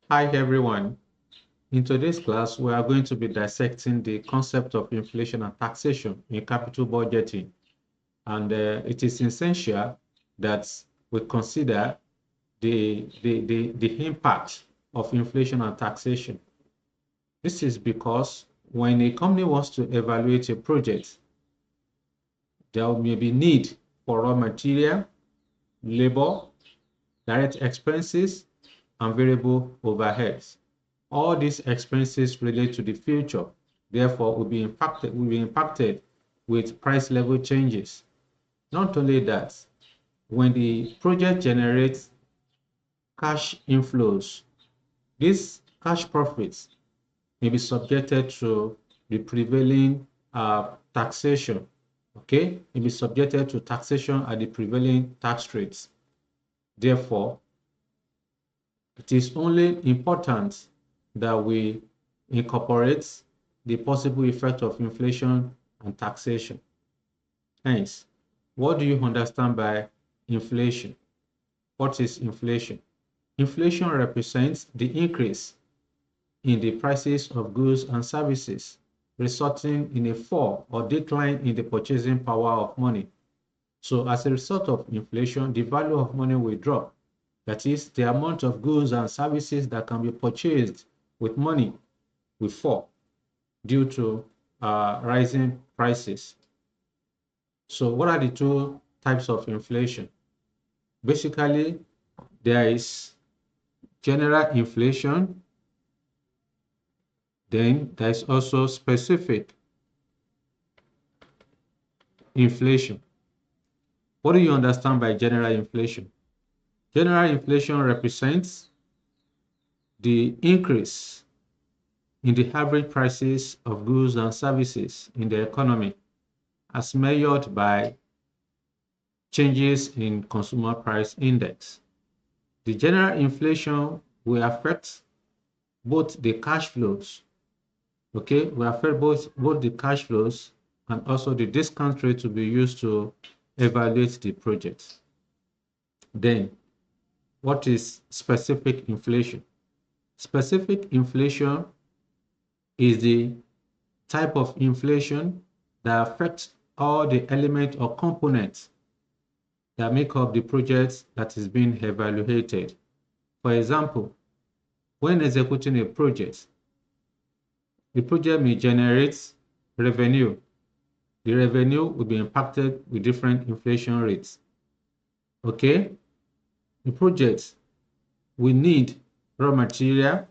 Hi everyone. In today's class, we are going to be dissecting the concept of inflation and taxation in capital budgeting. And it is essential that we consider the impact of inflation and taxation. This is because when a company wants to evaluate a project, there may be need for raw material, labor, direct expenses, and variable overheads. All these expenses relate to the future, therefore will be impacted with price level changes. Not only that, when the project generates cash inflows, these cash profits may be subjected to the prevailing taxation. Okay, may be subjected to taxation at the prevailing tax rates. Therefore, it is only important that we incorporate the possible effect of inflation and taxation. Hence, what do you understand by inflation? What is inflation? Inflation represents the increase in the prices of goods and services, resulting in a fall or decline in the purchasing power of money. So as a result of inflation, the value of money will drop. That is, the amount of goods and services that can be purchased with money will fall due to rising prices. So what are the two types of inflation? Basically, there is general inflation, then there is also specific inflation. What do you understand by general inflation? General inflation represents the increase in the average prices of goods and services in the economy as measured by changes in consumer price index. The general inflation will affect both the cash flows, okay, will affect both the cash flows and also the discount rate to be used to evaluate the project. Then, what is specific inflation? Specific inflation is the type of inflation that affects all the elements or components that make up the project that is being evaluated. For example, when executing a project, the project may generate revenue. The revenue will be impacted with different inflation rates. Okay? The project will need raw material,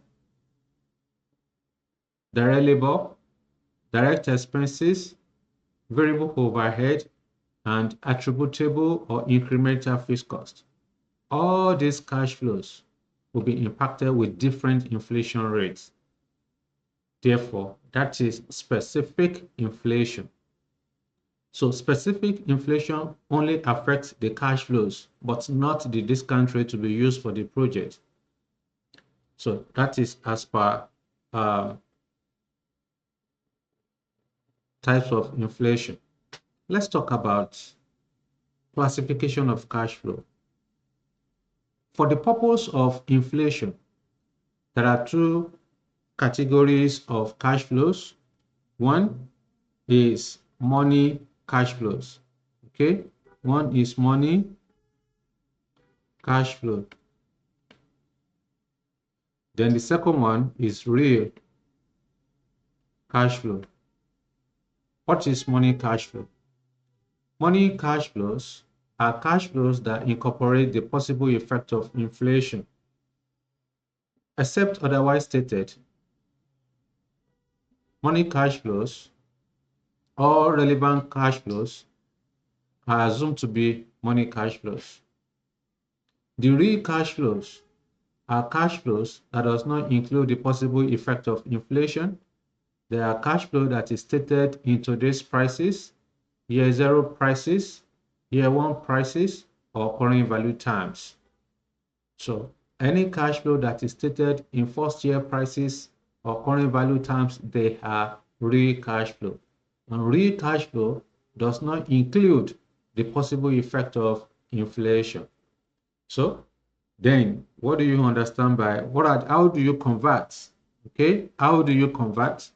direct labor, direct expenses, variable overhead, and attributable or incremental fixed cost. All these cash flows will be impacted with different inflation rates. Therefore, that is specific inflation. So specific inflation only affects the cash flows, but not the discount rate to be used for the project. So that is as per types of inflation. Let's talk about classification of cash flow. For the purpose of inflation, there are two categories of cash flows. One is money cash flows. Okay, one is money cash flow. Then the second one is real cash flow. What is money cash flow? Money cash flows are cash flows that incorporate the possible effect of inflation. Except otherwise stated, money cash flows, all relevant cash flows are assumed to be money cash flows. The real cash flows are cash flows that does not include the possible effect of inflation. They are cash flow that is stated in today's prices, year zero prices, year one prices, or current value terms. So any cash flow that is stated in first year prices or current value terms, they are real cash flow. And real cash flow does not include the possible effect of inflation. So Then what do you understand by how do you convert? Okay, how do you convert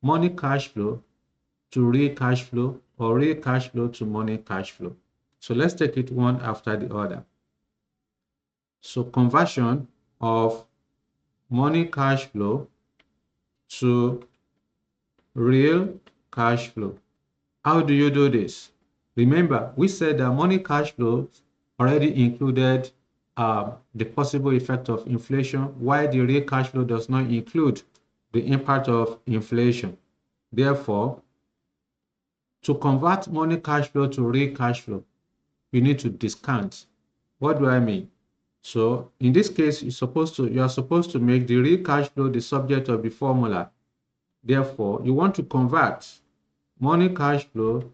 money cash flow to real cash flow or real cash flow to money cash flow? So let's take it one after the other. So conversion of money cash flow to real cash flow. How do you do this? Remember, we said that money cash flow already included the possible effect of inflation, while the real cash flow does not include the impact of inflation. Therefore, to convert money cash flow to real cash flow, you need to discount. What do I mean? So in this case, you are supposed to make the real cash flow the subject of the formula. Therefore, you want to convert money cash flow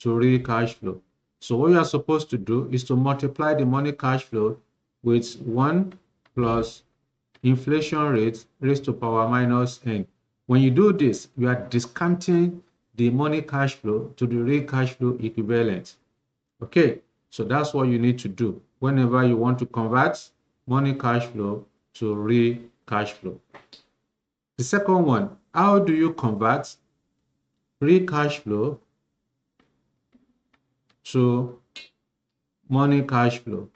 to real cash flow. So what you are supposed to do is to multiply the money cash flow with 1 plus inflation rate raised to power minus n. When you do this, you are discounting the money cash flow to the real cash flow equivalent. Okay, so that's what you need to do whenever you want to convert money cash flow to real cash flow. The second one, how do you convert real cash flow to money cash flow?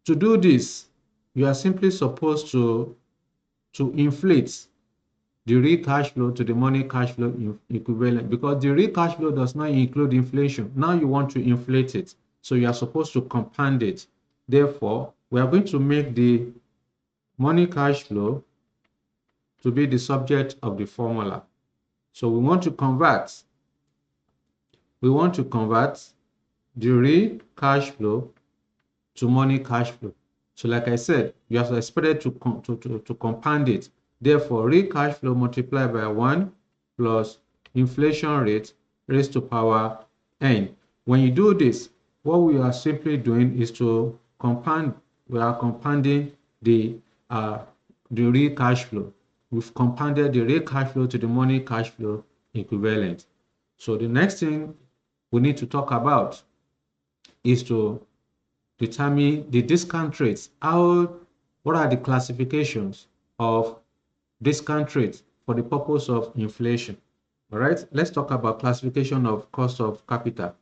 To do this, you are simply supposed to inflate the real cash flow to the money cash flow equivalent, because the real cash flow does not include inflation. Now you want to inflate it, so you are supposed to compound it. Therefore, we are going to make the money cash flow to be the subject of the formula. So we want to convert the real cash flow to money cash flow. So like I said, you are expected to compound it. Therefore, real cash flow multiplied by 1 plus inflation rate raised to power n. When you do this, what we are simply doing is to compound. We are compounding the real cash flow. We've compounded the real cash flow to the money cash flow equivalent. So the next thing we need to talk about is to determine the discount rates. What are the classifications of discount rates for the purpose of inflation? All right, let's talk about classification of cost of capital.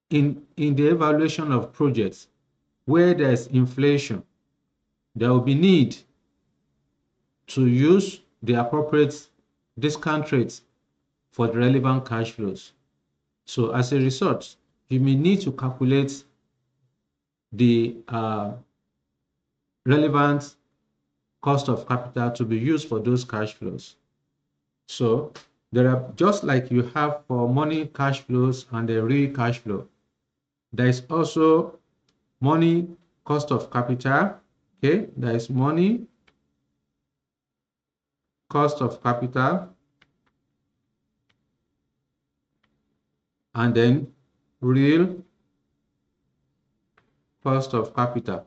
In the evaluation of projects where there's inflation, there will be need to use the appropriate discount rates for the relevant cash flows. So as a result, you may need to calculate the relevant cost of capital to be used for those cash flows. So there are, just like you have for money cash flows and the real cash flow, there is also money cost of capital. Okay, there is money cost of capital, and then real cost of capital.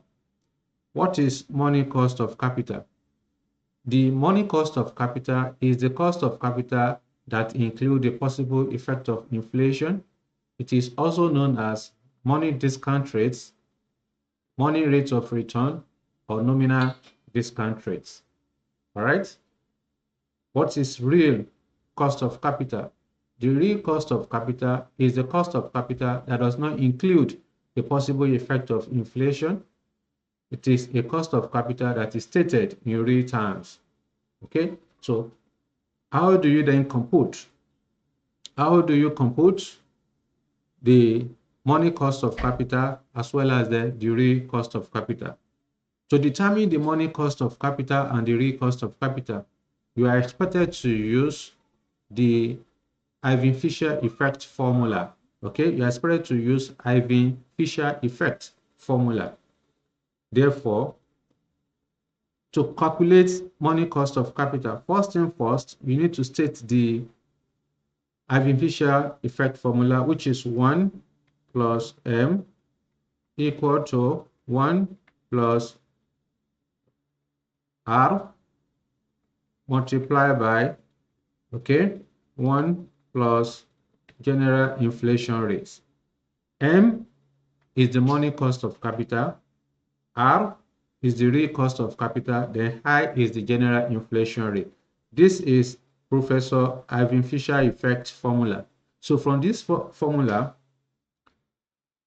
What is money cost of capital? The money cost of capital is the cost of capital that includes the possible effect of inflation. It is also known as money discount rates, money rates of return, or nominal discount rates. All right? What is real cost of capital? The real cost of capital is the cost of capital that does not include the possible effect of inflation. It is a cost of capital that is stated in real terms. Okay, so how do you then compute? How do you compute the money cost of capital as well as the real cost of capital? To determine the money cost of capital and the real cost of capital, you are expected to use the Ivan-Fisher effect formula. Okay, you are expected to use Ivan-Fisher effect formula. Therefore, to calculate money cost of capital, first thing first, you need to state the Ivan-Fisher effect formula, which is 1 plus m equal to 1 plus r multiplied by, okay, 1 plus general inflation rates. M is the money cost of capital, R is the real cost of capital, then I is the general inflation rate. This is Professor Ivan Fisher effect formula. So from this formula,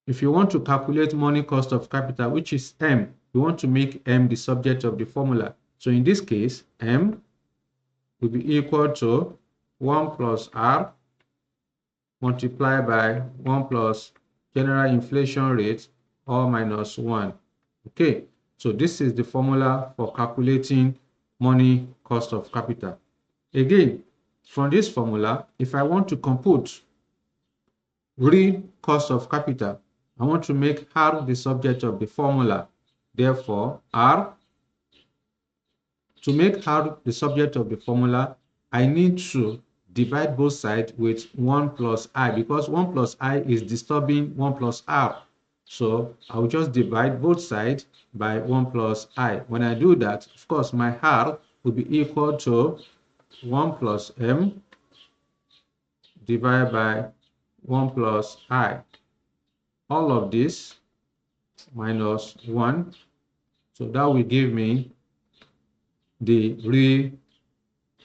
if you want to calculate money cost of capital, which is M, you want to make M the subject of the formula. So in this case, M will be equal to 1 plus R multiplied by 1 plus general inflation rate, or minus 1. Okay, so this is the formula for calculating money cost of capital. Again, from this formula, if I want to compute real cost of capital, I want to make R the subject of the formula. Therefore, to make R the subject of the formula, I need to divide both sides with 1 plus I, because 1 plus I is disturbing 1 plus R. So I will just divide both sides by 1 plus I. When I do that, of course, my R will be equal to 1 plus M divided by 1 plus I. All of this minus 1. So that will give me the real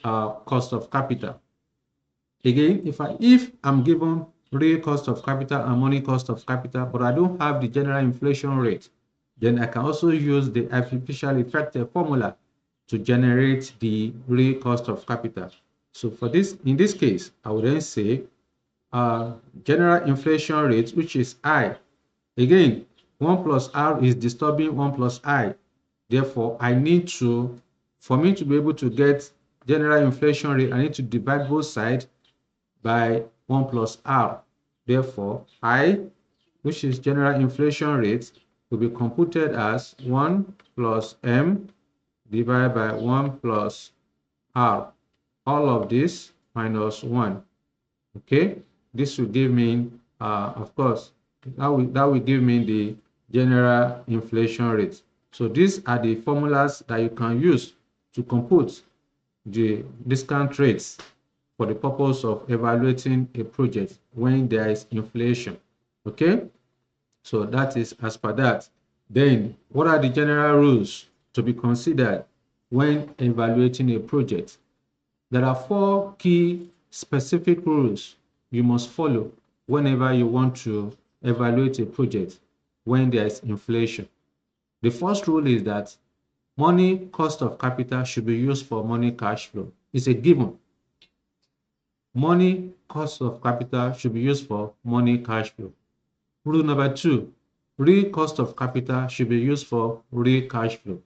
cost of capital. Again, if I'm given real cost of capital and money cost of capital, but I don't have the general inflation rate, then I can also use the artificial effect formula to generate the real cost of capital. So for this, in this case, I would then say general inflation rate, which is I. Again, 1 plus R is disturbing 1 plus I. Therefore, for me to be able to get general inflation rate, I need to divide both sides by 1 plus R. Therefore, I, which is general inflation rate, will be computed as 1 plus M divided by 1 plus R. All of this minus 1. Okay, this will give me, of course, that will give me the general inflation rate. So these are the formulas that you can use to compute the discount rates for the purpose of evaluating a project when there is inflation. Okay, so that is as per that. Then what are the general rules to be considered when evaluating a project? There are 4 key specific rules you must follow whenever you want to evaluate a project when there is inflation. The first rule is that money cost of capital should be used for money cash flow. It's a given. Money cost of capital should be used for money cash flow. Rule number 2, real cost of capital should be used for real cash flow.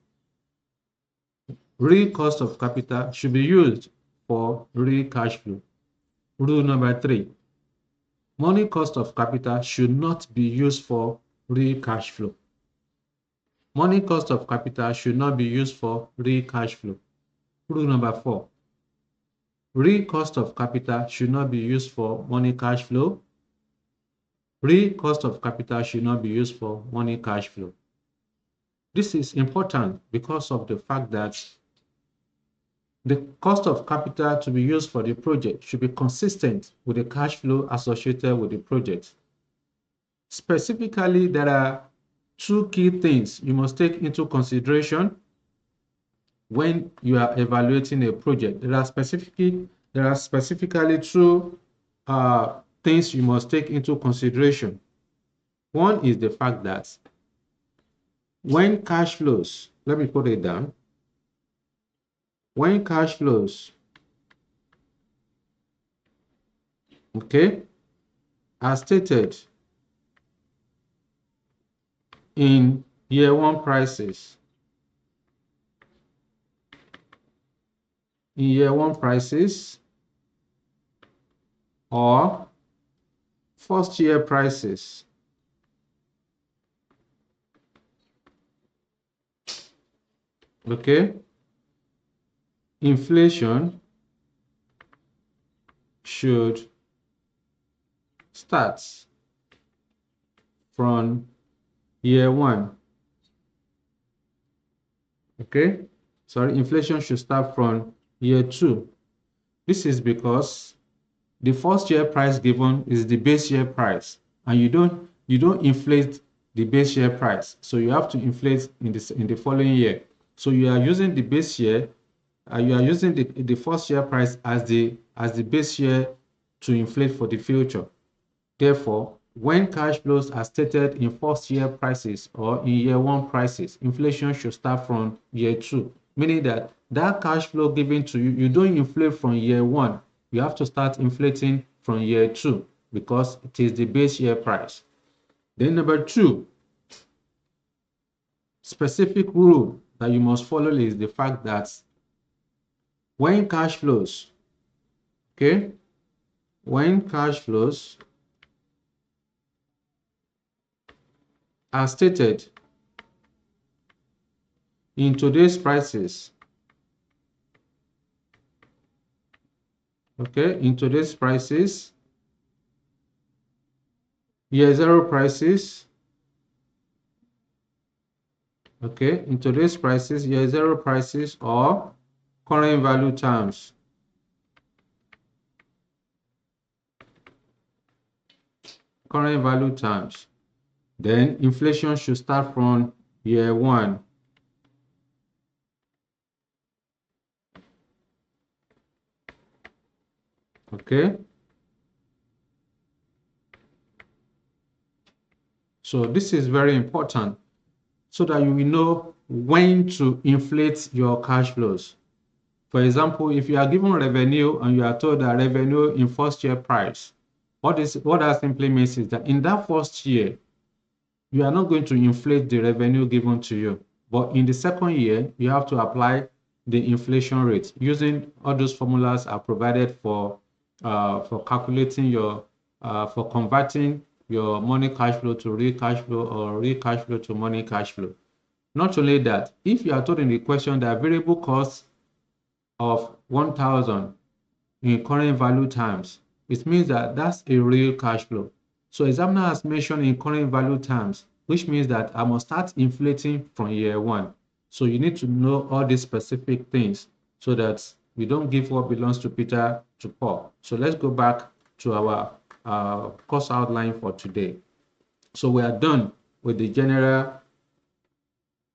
Real cost of capital should be used for real cash flow. Rule number 3, money cost of capital should not be used for real cash flow. Money cost of capital should not be used for real cash flow. Rule number 4, real cost of capital should not be used for money cash flow. Real cost of capital should not be used for money cash flow. This is important because of the fact that the cost of capital to be used for the project should be consistent with the cash flow associated with the project. Specifically, there are 2 key things you must take into consideration when you are evaluating a project. There are specifically 2 things you must take into consideration. One is the fact that when cash flows, let me put it down. When cash flows, okay, are stated in year 1 prices, or first year prices, okay, inflation should start from year 1. Okay, sorry, inflation should start from year 2. This is because the first year price given is the base year price, and you don't inflate the base year price. So you have to inflate in the following year. So you are using the base year, you are using the first year price as the base year to inflate for the future. Therefore, when cash flows are stated in first year prices or in year one prices, inflation should start from year two, meaning that cash flow given to you, you don't inflate from year one. You have to start inflating from year two because it is the base year price. Then number two, specific rule that you must follow is the fact that when cash flows, okay, when cash flows are stated in today's prices, okay, in today's prices, year zero prices, okay, in today's prices, year zero prices or current value terms. Current value terms. Then inflation should start from year one. Okay. So this is very important so that you will know when to inflate your cash flows. For example, if you are given revenue and you are told that revenue in first year price, what that simply means is that in that first year, you are not going to inflate the revenue given to you. But in the second year, you have to apply the inflation rate using all those formulas are provided for calculating your, for converting your money cash flow to real cash flow or real cash flow to money cash flow. Not only that, if you are told in the question that variable costs of 1,000 in current value terms, it means that that's a real cash flow. So examiner has mentioned in current value terms, which means that I must start inflating from year one. So you need to know all these specific things so that we don't give what belongs to Peter to Paul. So let's go back to our course outline for today. So we are done with the general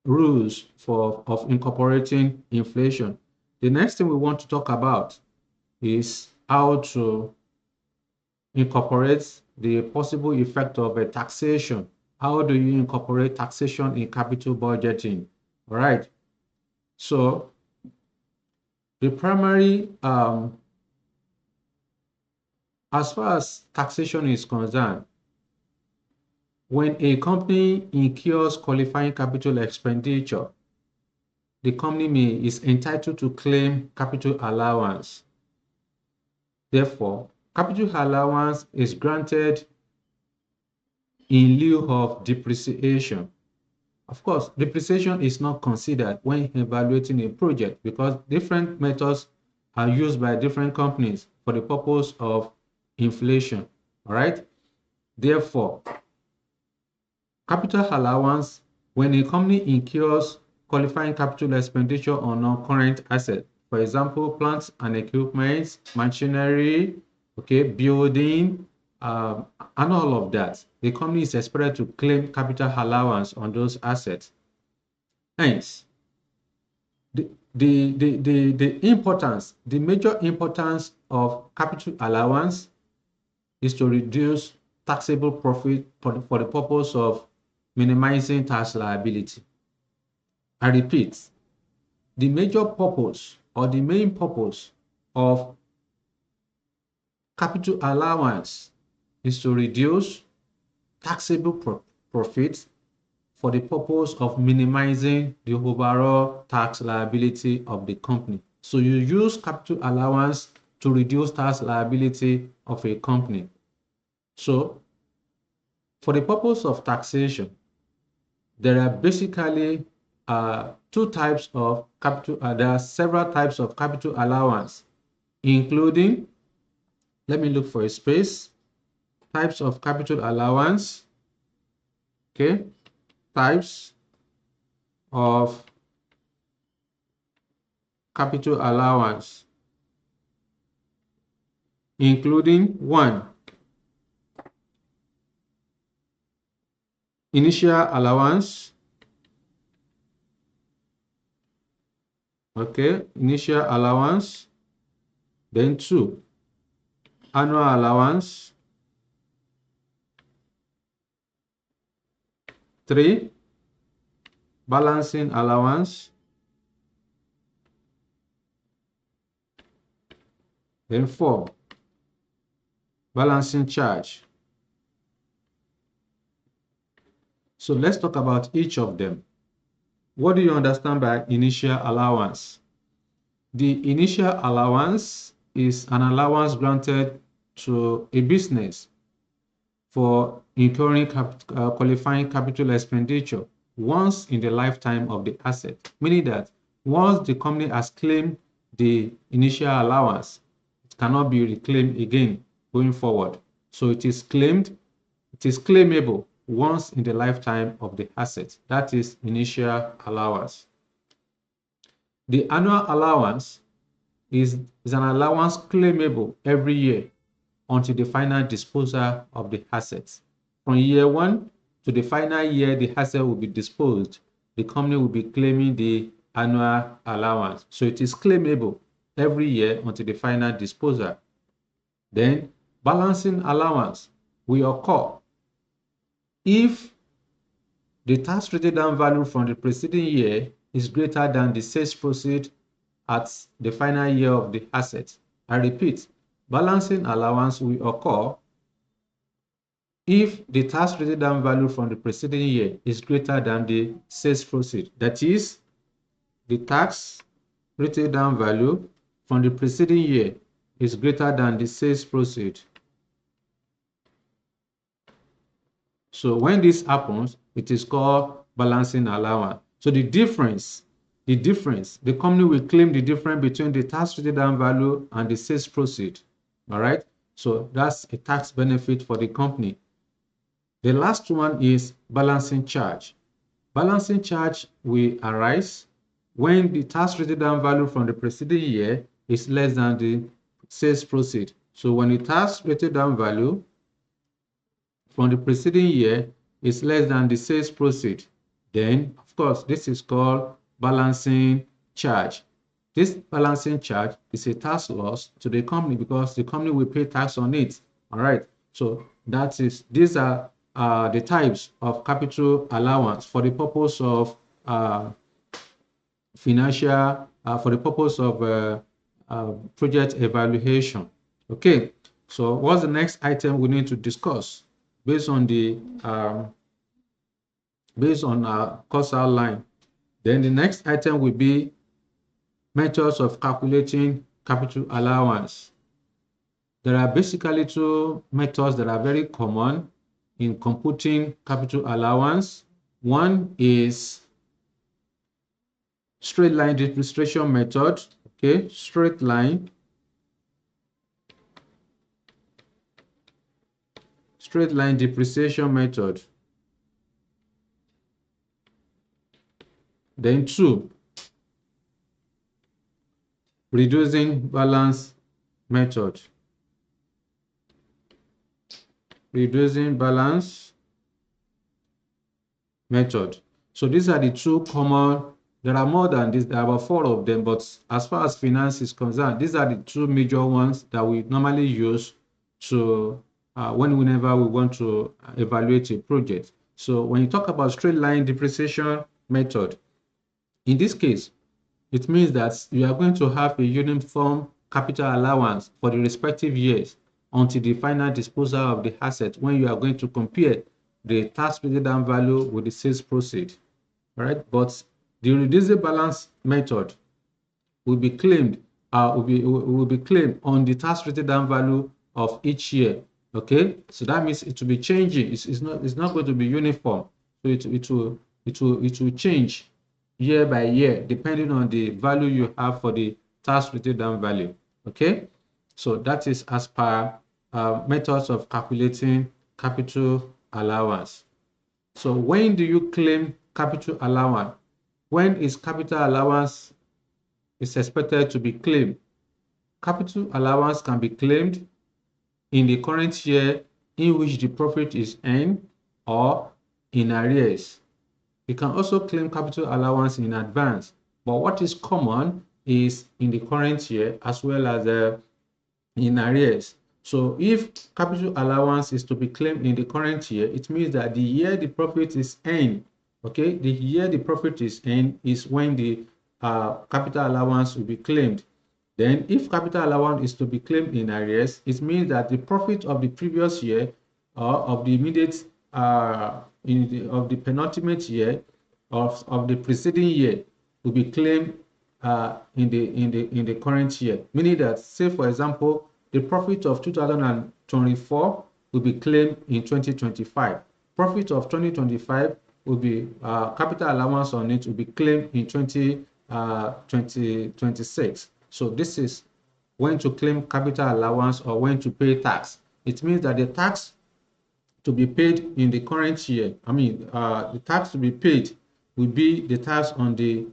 rules of incorporating inflation. The next thing we want to talk about is how to incorporate the possible effect of a taxation. How do you incorporate taxation in capital budgeting? All right. So the primary, as far as taxation is concerned, when a company incurs qualifying capital expenditure, the company is entitled to claim capital allowance. Therefore, capital allowance is granted in lieu of depreciation. Of course, depreciation is not considered when evaluating a project because different methods are used by different companies for the purpose of inflation. All right. Therefore, capital allowance, when a company incurs qualifying capital expenditure on non-current assets, for example, plants and equipment, machinery, okay, building, and all of that, the company is expected to claim capital allowance on those assets. Hence, the importance, the major importance of capital allowance is to reduce taxable profit for the purpose of minimizing tax liability. I repeat, the major purpose or the main purpose of capital allowance is to reduce taxable profits for the purpose of minimizing the overall tax liability of the company. So you use capital allowance to reduce tax liability of a company. So for the purpose of taxation, there are basically two types of capital, there are several types of capital allowance, including, let me look for a space, types of capital allowance, okay, types of capital allowance, including one, initial allowance. Okay, initial allowance. Then 2, annual allowance. 3, balancing allowance. Then 4, balancing charge. So let's talk about each of them. What do you understand by initial allowance? The initial allowance is an allowance granted to a business for incurring qualifying capital expenditure once in the lifetime of the asset, meaning that once the company has claimed the initial allowance, it cannot be reclaimed again going forward. So it is claimable once in the lifetime of the asset. That is initial allowance. The annual allowance is an allowance claimable every year until the final disposal of the assets. From year 1 to the final year the asset will be disposed, the company will be claiming the annual allowance. So it is claimable every year until the final disposal. Then balancing allowance will occur if the tax written down value from the preceding year is greater than the sales proceed at the final year of the asset. I repeat, balancing allowance will occur if the tax written down value from the preceding year is greater than the sales proceed. That is, the tax written down value from the preceding year is greater than the sales proceed. So when this happens, it is called balancing allowance. So the company will claim the difference between the tax written down value and the sales proceed. All right. So that's a tax benefit for the company. The last one is balancing charge. Balancing charge will arise when the tax written down value from the preceding year is less than the sales proceed. So when the tax written down value from the preceding year is less than the sales proceed, then of course this is called balancing charge. This balancing charge is a tax loss to the company because the company will pay tax on it. All right. So these are the types of capital allowance for the purpose of for the purpose of project evaluation. Okay. So what's the next item we need to discuss based on our cost outline? Then the next item will be methods of calculating capital allowance. There are basically 2 methods that are very common in computing capital allowance. One is straight line depreciation method. Okay, straight line depreciation method. Then 2, reducing balance method. Reducing balance method. So these are the 2 common. There are more than this. There are about 4 of them, but as far as finance is concerned, these are the 2 major ones that we normally use to whenever we want to evaluate a project. So when you talk about straight line depreciation method, in this case, it means that you are going to have a uniform capital allowance for the respective years until the final disposal of the asset, when you are going to compare the tax written down value with the sales proceed. All right, but the reducing balance method will be claimed will be claimed on the tax written down value of each year. Okay, so that means it will be changing. It's not going to be uniform. So it will change year by year depending on the value you have for the tax written down value. Okay, so that is as per methods of calculating capital allowance. So when do you claim capital allowance? When is capital allowance is expected to be claimed? Capital allowance can be claimed in the current year in which the profit is earned, or in arrears. You can also claim capital allowance in advance, but what is common is in the current year as well as in arrears. So if capital allowance is to be claimed in the current year, it means that the year the profit is earned, okay, the year the profit is earned is when the capital allowance will be claimed. Then if capital allowance is to be claimed in arrears, it means that the profit of the previous year or of the immediate of the penultimate year of the preceding year will be claimed in the current year. Meaning that, say for example, the profit of 2024 will be claimed in 2025. Profit of 2025 will be capital allowance on it will be claimed in 2026. So this is when to claim capital allowance or when to pay tax. It means that the tax to be paid in the current year, the tax to be paid will be the tax on the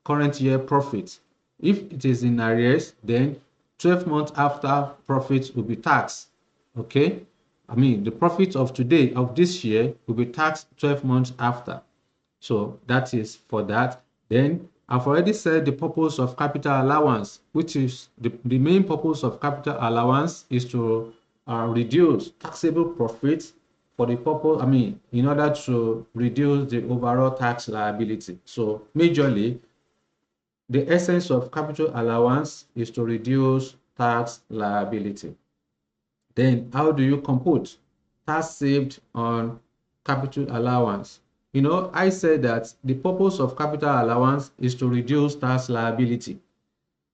current year profit. If it is in arrears, then 12 months after profit will be taxed. Okay, the profit of today of this year will be taxed 12 months after. So that is for that. Then I've already said the purpose of capital allowance, which is the main purpose of capital allowance is to reduce taxable profits for the purpose, in order to reduce the overall tax liability. So majorly, the essence of capital allowance is to reduce tax liability. Then how do you compute tax saved on capital allowance? I said that the purpose of capital allowance is to reduce tax liability.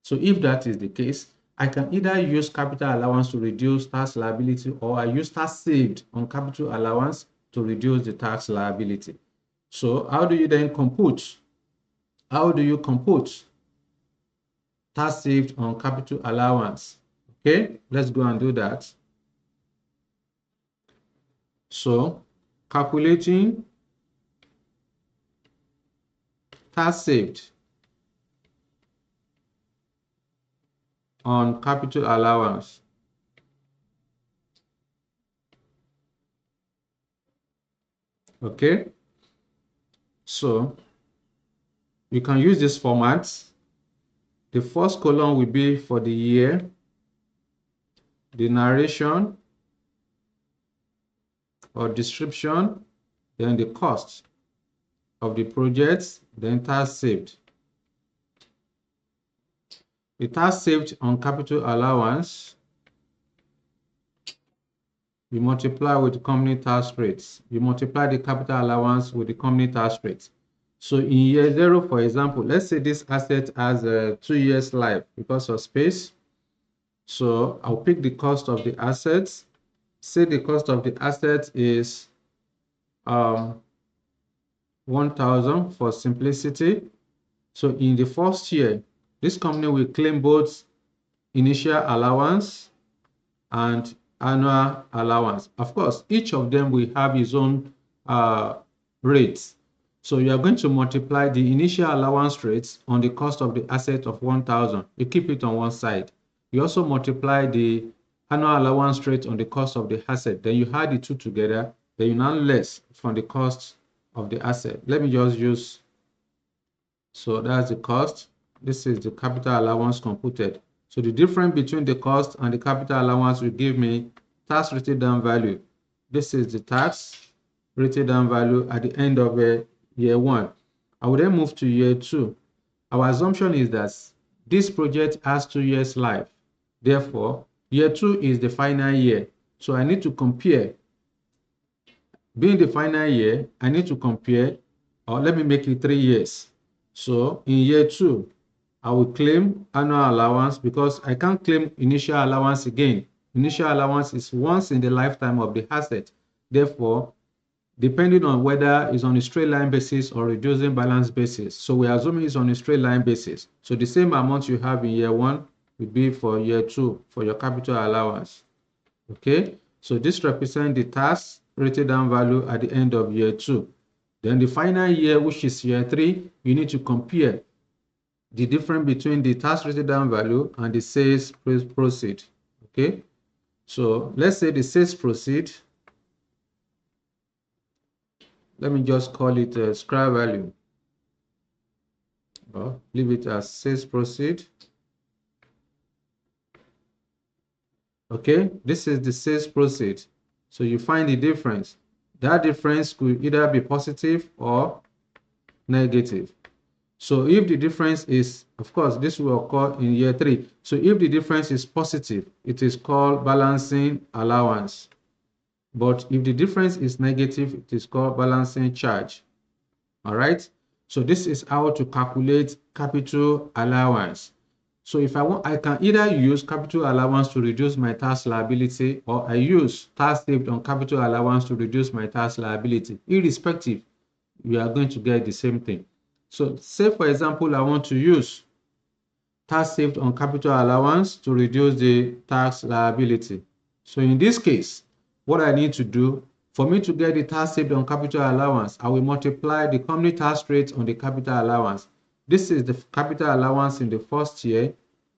So if that is the case, I can either use capital allowance to reduce tax liability, or I use tax saved on capital allowance to reduce the tax liability. So how do you then compute? How do you compute tax saved on capital allowance? Okay, let's go and do that. So calculating tax saved on capital allowance. Okay, so you can use this format. The first column will be for the year, the narration or description, then the cost of the project, then tax saved. The tax saved on capital allowance, you multiply with the company tax rates. You multiply the capital allowance with the company tax rates. So in year 0, for example, let's say this asset has 2 years life because of space. So I'll pick the cost of the assets. Say the cost of the asset is 1,000 for simplicity. So in the first year, this company will claim both initial allowance and annual allowance. Of course, each of them will have its own rates. So you are going to multiply the initial allowance rates on the cost of the asset of 1,000. You keep it on one side. You also multiply the annual allowance rate on the cost of the asset. Then you add the two together. Then you now less from the cost of the asset. Let me just use, so that's the cost. This is the capital allowance computed. So the difference between the cost and the capital allowance will give me tax written down value. This is the tax written down value at the end of year 1. I will then move to year 2. Our assumption is that this project has 2 years life. Therefore, year 2 is the final year. So I need to compare. Being the final year, I need to compare, or let me make it 3 years. So in year 2, I will claim annual allowance because I can't claim initial allowance again. Initial allowance is once in the lifetime of the asset. Therefore, depending on whether it's on a straight line basis or reducing balance basis. So we are assuming it's on a straight line basis. So the same amount you have in year 1 will be for year 2 for your capital allowance. Okay, so this represents the tax written down value at the end of year 2. Then the final year, which is year 3, you need to compare the difference between the tax written down value and the sales proceed. Okay, so let's say the sales proceed let me just call it a square value, or leave it as sales proceed. Okay, this is the sales proceed. So you find the difference. That difference could either be positive or negative. So if the difference is, of course, this will occur in year 3. So if the difference is positive, it is called balancing allowance. But if the difference is negative, it is called balancing charge. All right. So this is how to calculate capital allowance. So if I want, I can either use capital allowance to reduce my tax liability, or I use tax saved on capital allowance to reduce my tax liability. Irrespective, we are going to get the same thing. So say, for example, I want to use tax saved on capital allowance to reduce the tax liability. So in this case, what I need to do, for me to get the tax saved on capital allowance, I will multiply the company tax rate on the capital allowance. This is the capital allowance in the first year,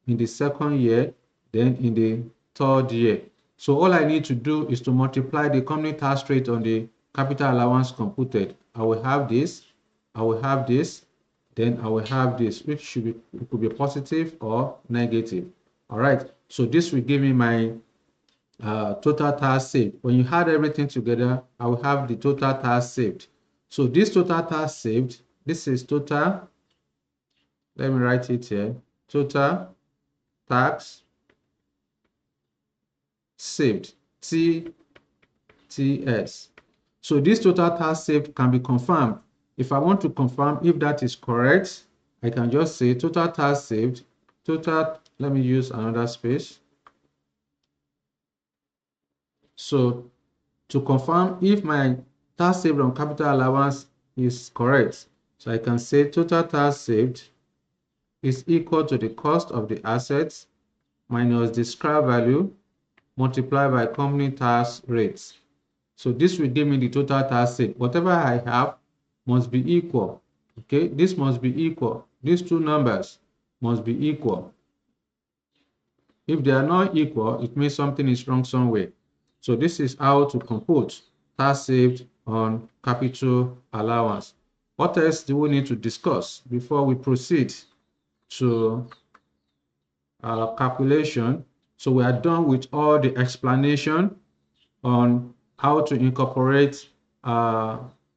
in the second year, then in the third year. So all I need to do is to multiply the company tax rate on the capital allowance computed. I will have this, I will have this, then I will have this, which should be, it could be positive or negative. All right, so this will give me my total tax saved. When you add everything together, I will have the total tax saved. So this total tax saved, this is total, let me write it here, total tax saved, TTS. So this total tax saved can be confirmed. If I want to confirm if that is correct, I can just say total tax saved, total, let me use another space. So to confirm if my tax saved on capital allowance is correct, so I can say total tax saved is equal to the cost of the assets minus the scrap value multiplied by company tax rates. So this will give me the total tax saved. Whatever I have must be equal. Okay, this must be equal. These two numbers must be equal. If they are not equal, it means something is wrong somewhere. So this is how to compute tax saved on capital allowance. What else do we need to discuss before we proceed to calculation? So we are done with all the explanation on how to incorporate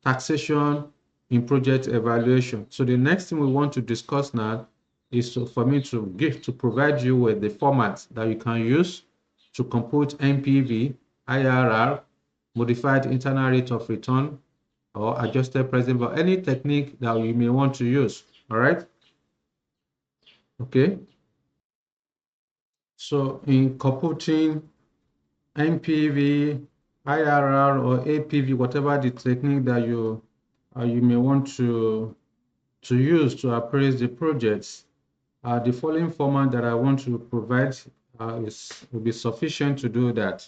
taxation in project evaluation. So the next thing we want to discuss now is for me to provide you with the format that you can use to compute NPV, IRR, modified internal rate of return, or adjusted present value, any technique that you may want to use. All right. Okay. So in computing NPV, IRR, or APV, whatever the technique that you may want to use to appraise the projects, the following format that I want to provide will be sufficient to do that.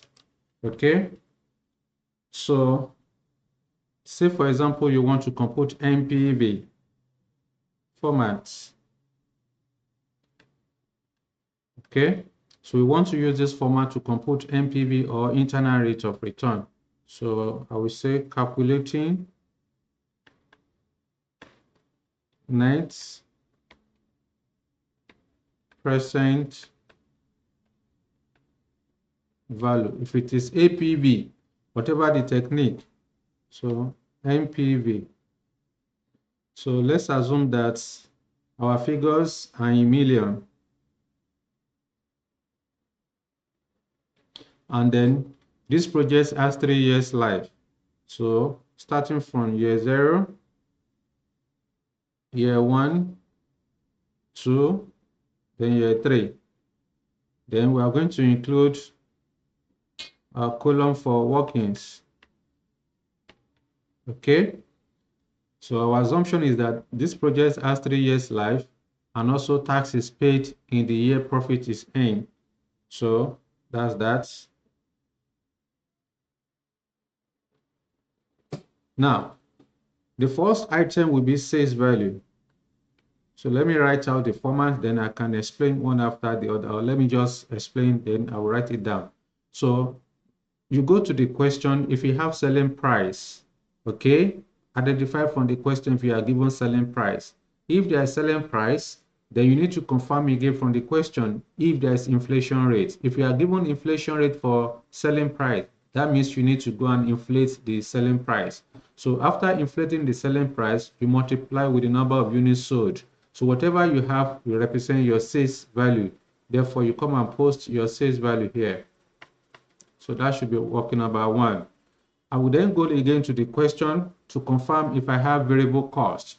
Okay. So say, for example, you want to compute NPV format. Okay. So we want to use this format to compute NPV, or internal rate of return. So I will say calculating net present value. If it is APV, whatever the technique, so NPV. So let's assume that our figures are in million. And then this project has 3 years life. So starting from year 0, year 1, 2, then year 3. Then we are going to include a column for workings. Okay. So our assumption is that this project has 3 years life, and also tax is paid in the year profit is earned. So that's that. Now, the first item will be sales value. So let me write out the format, then I can explain one after the other. Or let me just explain, then I will write it down. So you go to the question, if you have selling price, okay, identify from the question if you are given selling price. If there is selling price, then you need to confirm again from the question if there is inflation rate. If you are given inflation rate for selling price, that means you need to go and inflate the selling price. So after inflating the selling price, you multiply with the number of units sold. So whatever you have will represent your sales value. Therefore, you come and post your sales value here. So that should be working number 1. I will then go again to the question to confirm if I have variable cost.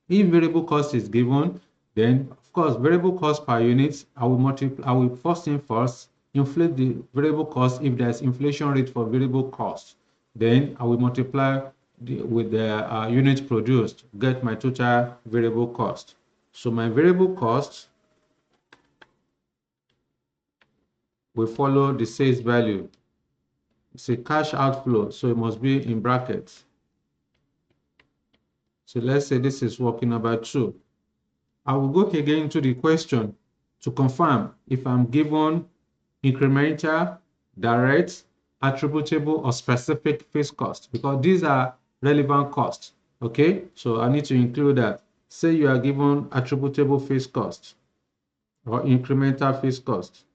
If variable cost is given, then of course variable cost per unit, I will first thing first inflate the variable cost if there's inflation rate for variable cost. Then I will multiply with the unit produced, get my total variable cost. So my variable cost will follow the sales value. It's a cash outflow, so it must be in brackets. So let's say this is working number 2. I will go again to the question to confirm if I'm given incremental, direct, attributable, or specific fixed cost, because these are relevant costs. Okay, so I need to include that. Say you are given attributable fixed cost or incremental fixed cost.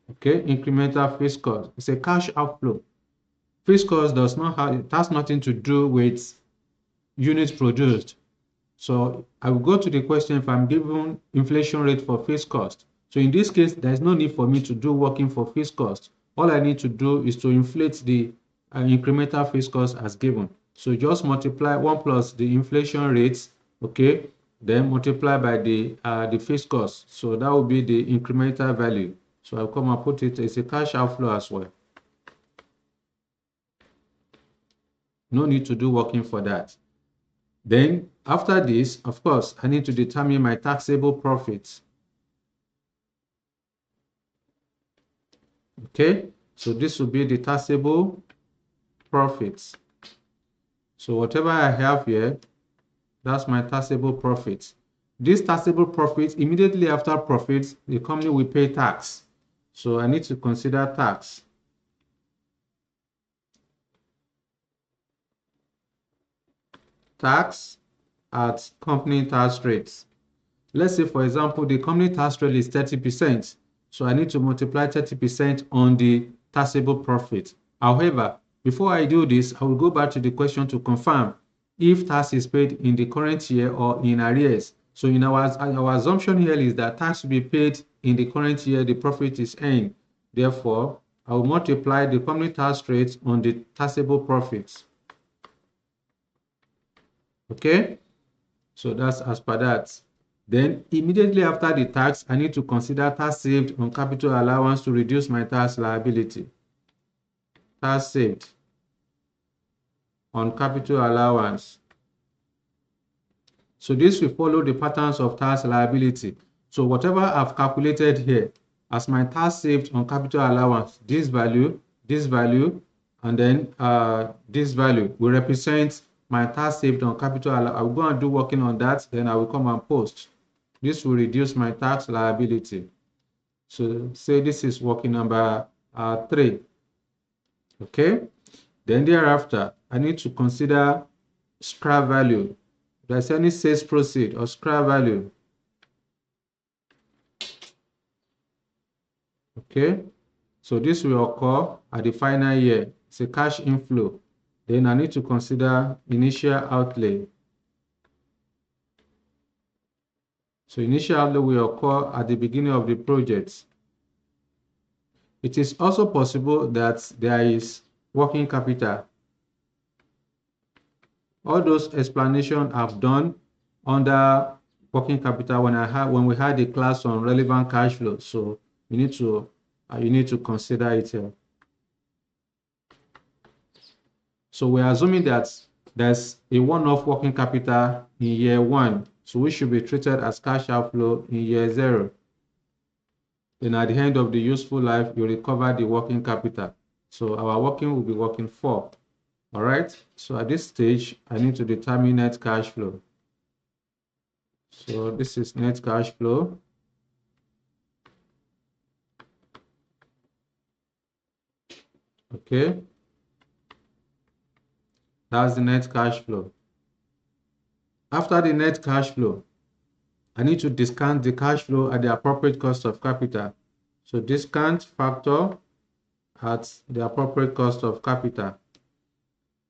Okay, incremental fixed cost. It's a cash outflow. Fixed cost does not have, it has nothing to do with units produced. So I will go to the question if I'm given inflation rate for fixed cost. So in this case, there is no need for me to do working for fixed cost. All I need to do is to inflate the incremental fixed cost as given. So just multiply 1 plus the inflation rates, okay, then multiply by the fixed cost. So that will be the incremental value. So I'll come and put it as a cash outflow as well. No need to do working for that. Then after this, of course, I need to determine my taxable profits. Okay, so this will be the taxable profits. So whatever I have here, that's my taxable profits. This taxable profits, immediately after profits, the company will pay tax. So I need to consider tax. Tax at company tax rates. Let's say, for example, the company tax rate is 30%. So I need to multiply 30% on the taxable profit. However, before I do this, I will go back to the question to confirm if tax is paid in the current year or in arrears. So in our assumption here is that tax will be paid in the current year, the profit is earned. Therefore, I will multiply the company tax rate on the taxable profits. Okay, so that's as per that. Then immediately after the tax, I need to consider tax saved on capital allowance to reduce my tax liability. Tax saved on capital allowance. So this will follow the patterns of tax liability. So whatever I've calculated here as my tax saved on capital allowance, this value, and then this value will represent my tax saved on capital allowance. I will go and do working on that, then I will come and post. This will reduce my tax liability. So say this is working number 3. Okay. Then thereafter, I need to consider scrap value. If there's any sales proceed or scrap value. Okay. So this will occur at the final year. It's a cash inflow. Then I need to consider initial outlay. So initial outlay will occur at the beginning of the project. It is also possible that there is working capital. All those explanations I've done under working capital when we had a class on relevant cash flow. So you need to consider it here. So we're assuming that there's a one-off working capital in year 1, so we should be treated as cash outflow in year 0. Then at the end of the useful life, you recover the working capital. So our working will be working 4. All right. So at this stage, I need to determine net cash flow. So this is net cash flow. Okay, that's the net cash flow. After the net cash flow, I need to discount the cash flow at the appropriate cost of capital. So discount factor at the appropriate cost of capital.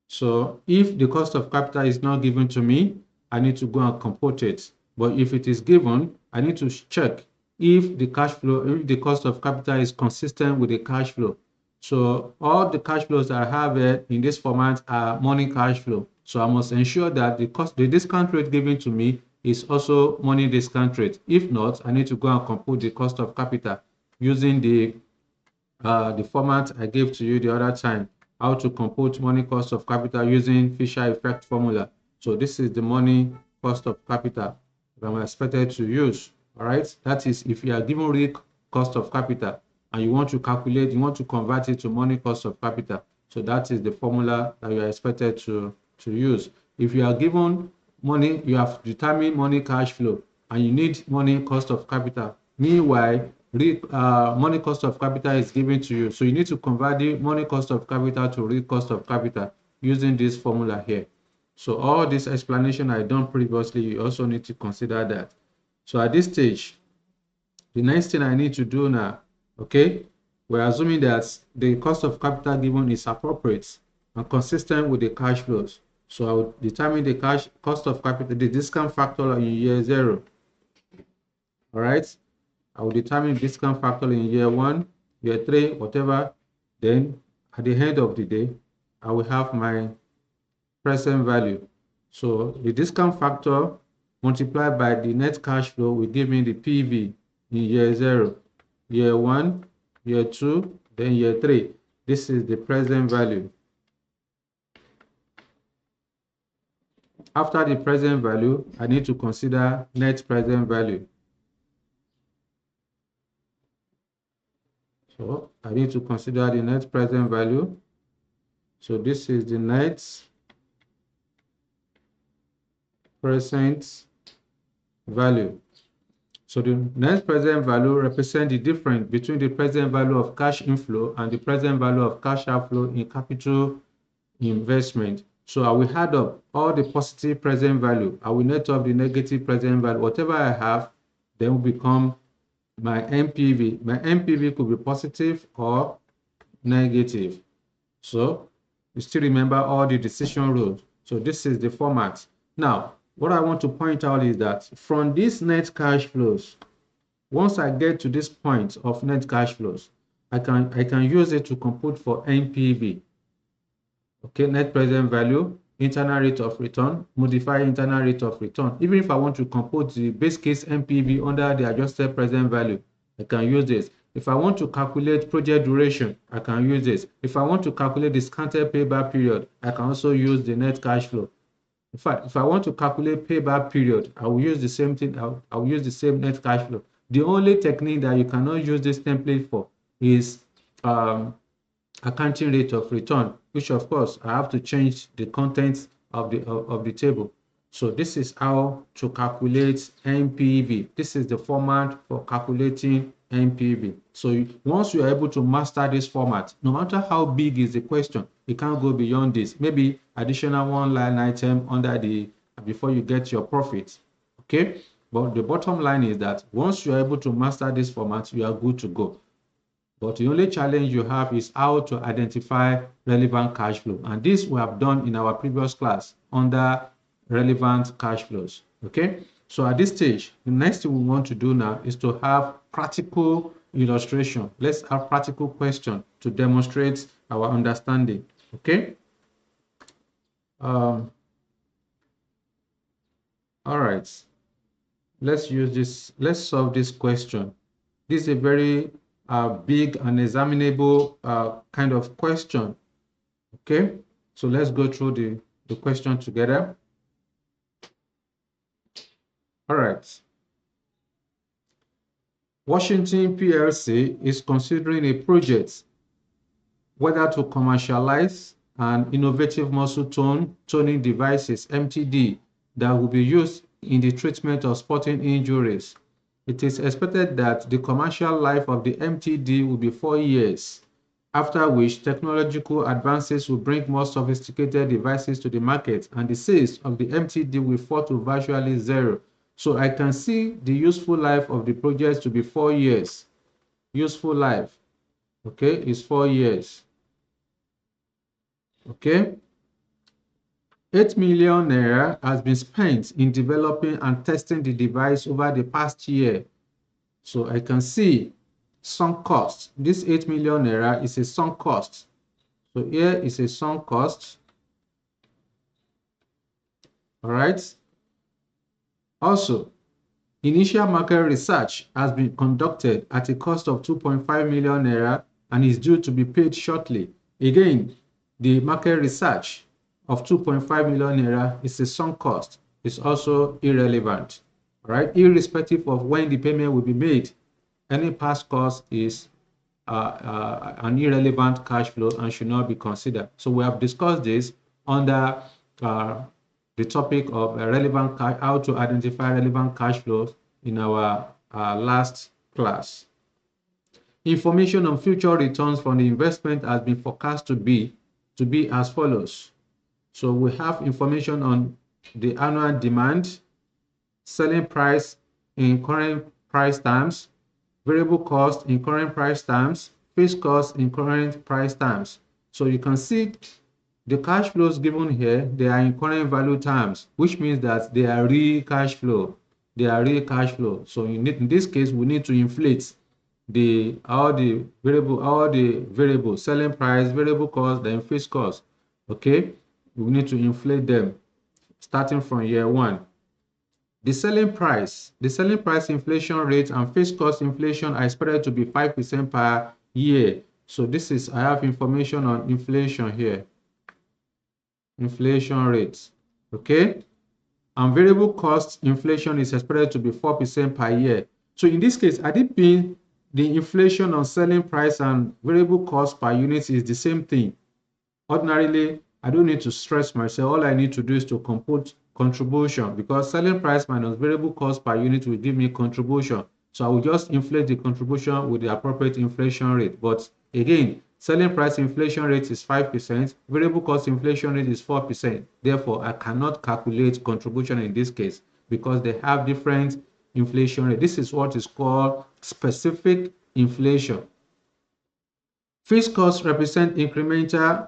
So if the cost of capital is not given to me, I need to go and compute it. But if it is given, I need to check if the cash flow, if the cost of capital is consistent with the cash flow. So all the cash flows that I have in this format are money cash flow. So I must ensure that the discount rate given to me is also money discount rate. If not, I need to go and compute the cost of capital using the format I gave to you the other time, how to compute money cost of capital using Fisher effect formula. So this is the money cost of capital that I'm expected to use. All right, that is if you are given real cost of capital and you want to calculate, you want to convert it to money cost of capital. So that is the formula that you are expected to use. If you are given money, you have determined money cash flow and you need money cost of capital. Meanwhile, money cost of capital is given to you. So you need to convert the money cost of capital to real cost of capital using this formula here. So all this explanation I done previously, you also need to consider that. So at this stage, the next thing I need to do now, okay, we're assuming that the cost of capital given is appropriate and consistent with the cash flows. So I will determine the cost of capital, the discount factor in year 0. All right. I will determine discount factor in year 1, year 3, whatever. Then at the end of the day, I will have my present value. So the discount factor multiplied by the net cash flow will give me the PV in year 0, year 1, year 2, then year 3. This is the present value. After the present value, I need to consider net present value. So I need to consider the net present value. So this is the net present value. So the net present value represents the difference between the present value of cash inflow and the present value of cash outflow in capital investment. So I will add up all the positive present value. I will net off the negative present value. Whatever I have, then will become my NPV. My NPV could be positive or negative. So you still remember all the decision rules. So this is the format. Now, what I want to point out is that from these net cash flows, once I get to this point of net cash flows, I can use it to compute for NPV. Okay, net present value, internal rate of return, modify internal rate of return. Even if I want to compute the base case NPV under the adjusted present value, I can use this. If I want to calculate project duration, I can use this. If I want to calculate discounted payback period, I can also use the net cash flow. In fact, if I want to calculate payback period, I will use the same thing. I will use the same net cash flow. The only technique that you cannot use this template for is accounting rate of return, which of course I have to change the contents of the table. So this is how to calculate NPV. This is the format for calculating NPV. So once you are able to master this format, no matter how big is the question, you can't go beyond this. Maybe additional one line item under before you get your profit. Okay, but the bottom line is that once you are able to master this format, you are good to go. But the only challenge you have is how to identify relevant cash flow. And this we have done in our previous class under relevant cash flows. Okay, so at this stage, the next thing we want to do now is to have practical illustration. Let's have practical question to demonstrate our understanding. Okay. All right. Let's use this. Let's solve this question. This is a very big and examinable kind of question. Okay, so let's go through the question together. All right. Washington PLC is considering a project whether to commercialize an innovative muscle toning devices, MTD, that will be used in the treatment of sporting injuries. It is expected that the commercial life of the MTD will be 4 years. after which technological advances will bring more sophisticated devices to the market and the sales of the MTD will fall to virtually zero. So I can see the useful life of the project to be 4 years. Useful life, okay, is 4 years. Okay, 8 million naira has been spent in developing and testing the device over the past year. So I can see sunk cost. This 8 million naira is a sunk cost. So here is a sunk cost. All right. Also, initial market research has been conducted at a cost of 2.5 million naira and is due to be paid shortly. Again, the market research of 2.5 million naira is a sunk cost. It's also irrelevant. All right, irrespective of when the payment will be made, any past cost is an irrelevant cash flow and should not be considered. So we have discussed this under the topic of how to identify relevant cash flows in our last class. Information on future returns from the investment has been forecast to be as follows. So we have information on the annual demand, selling price in current price terms, variable cost in current price terms, fixed cost in current price terms. So you can see the cash flows given here, they are in current value terms, which means that they are real cash flow. They are real cash flow. So in this case, we need to inflate all the variable selling price, variable cost, then fixed cost. Okay, we need to inflate them starting from year one. The selling price inflation rate and fixed cost inflation are expected to be 5% per year. So I have information on inflation here. Inflation rates, okay? And variable cost inflation is expected to be 4% per year. So in this case, had it been the inflation on selling price and variable cost per unit is the same thing, ordinarily, I don't need to stress myself. All I need to do is to compute contribution because selling price minus variable cost per unit will give me contribution. So I will just inflate the contribution with the appropriate inflation rate. But again, selling price inflation rate is 5%, variable cost inflation rate is 4%. Therefore, I cannot calculate contribution in this case because they have different inflation rate. This is what is called specific inflation. Fixed costs represent incremental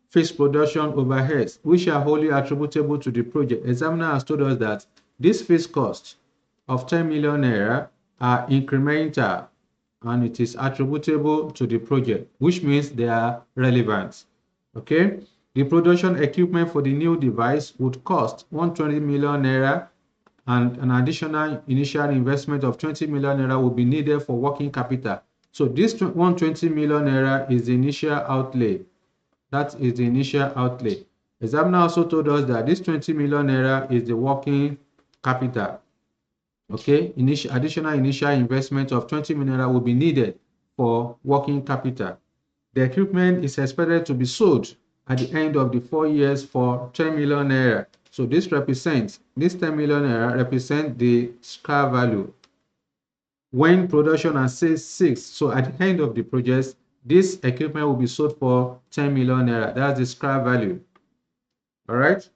fixed production overheads, which are wholly attributable to the project. Examiner has told us that these fixed costs of 10 million naira are incremental and it is attributable to the project, which means they are relevant. Okay, the production equipment for the new device would cost 120 million naira and an additional initial investment of 20 million naira will be needed for working capital. So this 120 million naira is the initial outlay. That is the initial outlay. Examiner also told us that this 20 million naira is the working capital. Okay, additional initial investment of 20 million naira will be needed for working capital. The equipment is expected to be sold at the end of the 4 years for 10 million naira. So this 10 million naira represents the scrap value. When production and sales cease, so at the end of the project, this equipment will be sold for 10 million naira. That's the scrap value. All right.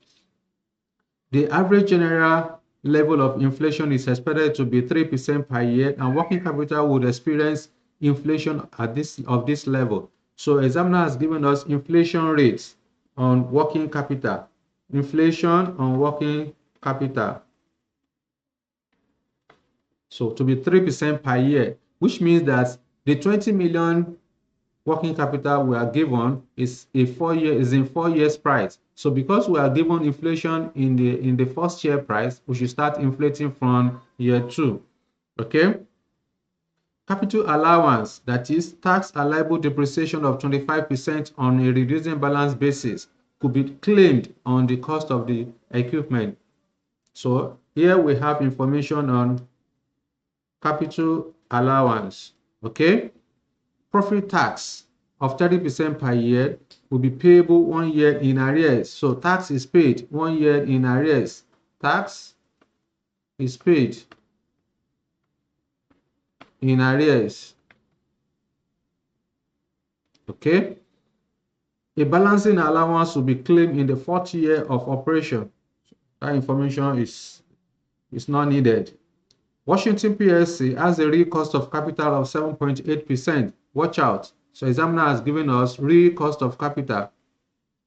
The average general level of inflation is expected to be 3% per year, and working capital would experience inflation of this level. So examiner has given us inflation rates on working capital. Inflation on working capital. So to be 3% per year, which means that the 20 million working capital we are given is in 4 years price. So because we are given inflation in the first year price, we should start inflating from year 2. Okay. Capital allowance, that is tax allowable depreciation of 25% on a reducing balance basis, could be claimed on the cost of the equipment. So here we have information on capital allowance. Okay. Profit tax of 30% per year will be payable 1 year in arrears. So tax is paid 1 year in arrears. Tax is paid in arrears. Okay. A balancing allowance will be claimed in the fourth year of operation. That information is not needed. Washington PLC has a real cost of capital of 7.8%. Watch out. So examiner has given us real cost of capital.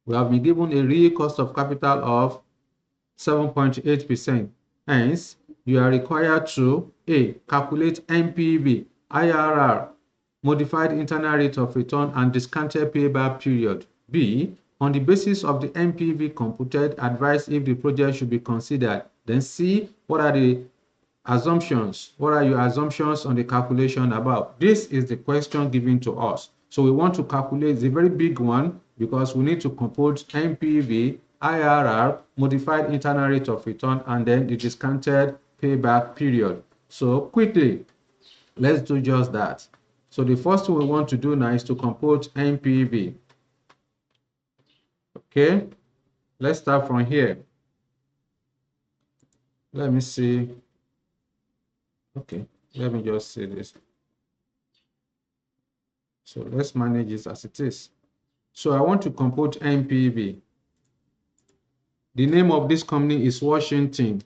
We have been given a real cost of capital of 7.8%. Hence, you are required to A. Calculate NPV, IRR, modified internal rate of return, and discounted payback period. B. On the basis of the NPV computed, advise if the project should be considered. Then C. What are the assumptions? What are your assumptions on the calculation about? This is the question given to us. So we want to calculate the very big one because we need to compute NPV, IRR, modified internal rate of return, and then the discounted payback period. So quickly, let's do just that. So the first thing we want to do now is to compute NPV. Okay, let's start from here. Let me see. Okay, let me just see this. So let's manage this as it is. So I want to compute NPV. The name of this company is Washington.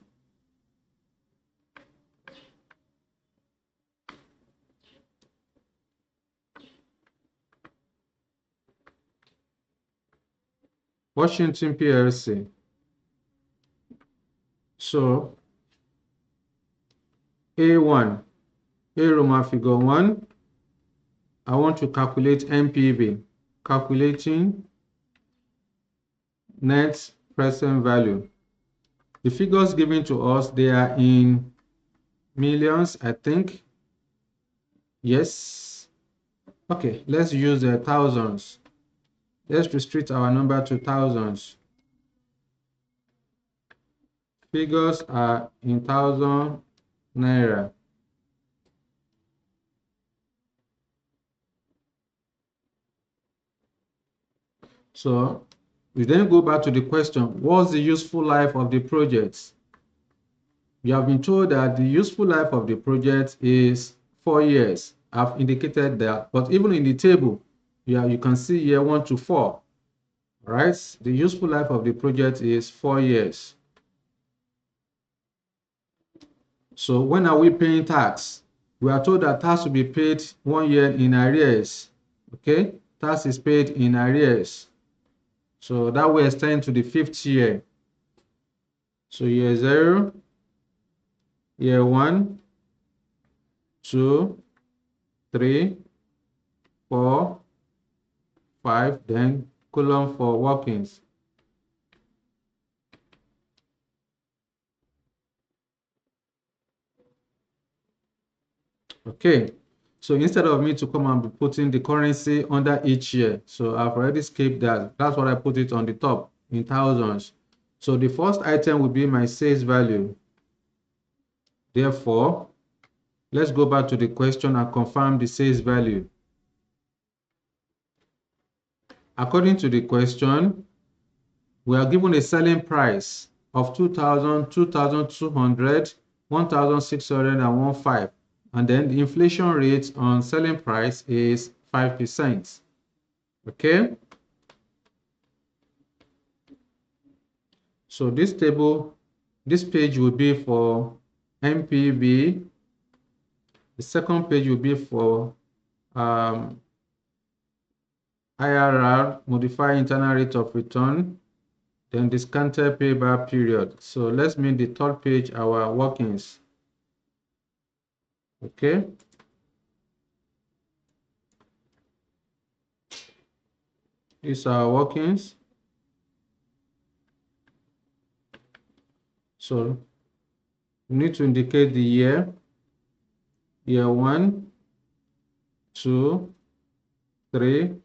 Washington PLC. So A1, A Roman figure 1, I want to calculate NPV. Calculating net present value. The figures given to us, they are in millions, I think. Yes. Okay, let's use the thousands. Let's restrict our number to thousands. Figures are in thousand naira. So we then go back to the question, what's the useful life of the project? We have been told that the useful life of the project is 4 years. I've indicated that, but even in the table, you can see year 1 to 4. Right? The useful life of the project is 4 years. So when are we paying tax? We are told that tax will be paid 1 year in arrears. Okay? Tax is paid in arrears. So that will extend to the 5th year. So year 0, year 1, 2, 3, 4, 5, then column for workings. Okay, so instead of me to come and be putting the currency under each year, so I've already skipped that. That's what I put it on the top in thousands. So the first item will be my sales value. Therefore, let's go back to the question and confirm the sales value. According to the question, we are given a selling price of 2,000, 2,200, 1,600, and 1,500. And then the inflation rate on selling price is 5%. Okay. So this table, this page will be for NPV. The second page will be for IRR, modified internal rate of return, then discounted payback period. So let's make the third page our workings. Okay. These are our workings. So we need to indicate the year 1, 2, 3,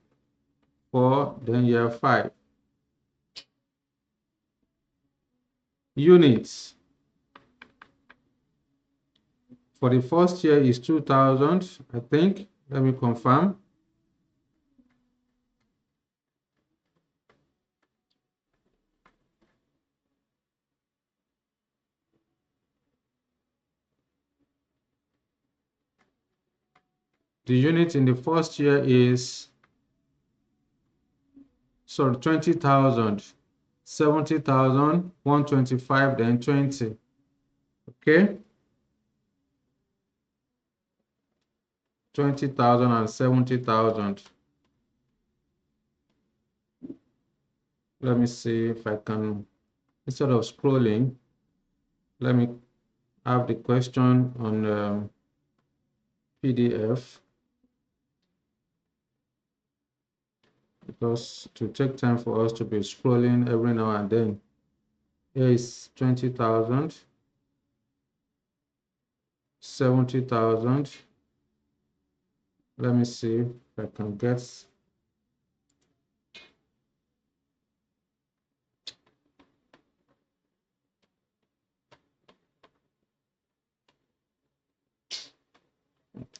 4, then year 5. Units. For the first year is 2,000, I think. Let me confirm. The unit in the first year is sorry, 20,000, 70,000, 125, then 20. Okay? 20,000 and 70,000. Let me see if I can, instead of scrolling, let me have the question on PDF, because to take time for us to be scrolling every now and then. Here is 20,000, 70,000. Let me see if I can get.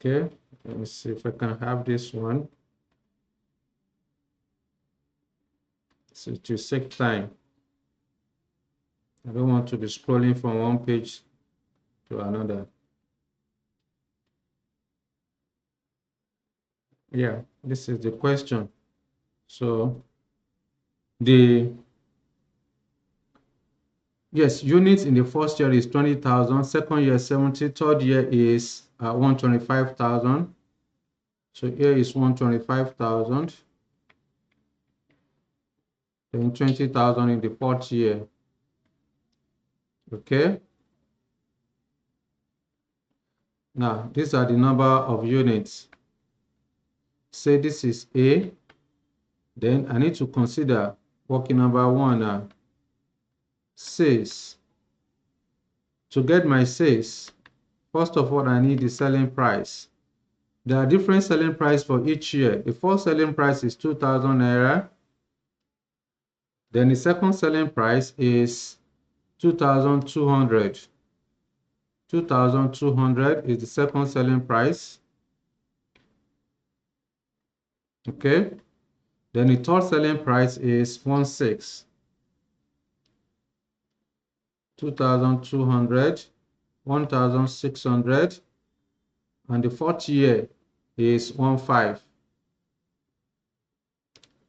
Okay, let me see if I can have this one. So to save time, I don't want to be scrolling from one page to another. Yeah, this is the question. So yes, units in the first year is 20,000, second year 70, third year is 125,000. So here is 125,000, then 20,000 in the fourth year. Okay. Now, these are the number of units. Say this is A, then I need to consider working number one, sales. To get my sales, first of all, I need the selling price. There are different selling price for each year. The first selling price is 2,000 naira. Then the second selling price is 2,200. 2,200 is the second selling price. Okay. Then the third selling price is 16. 2,200, 1,600, and the fourth year is 15.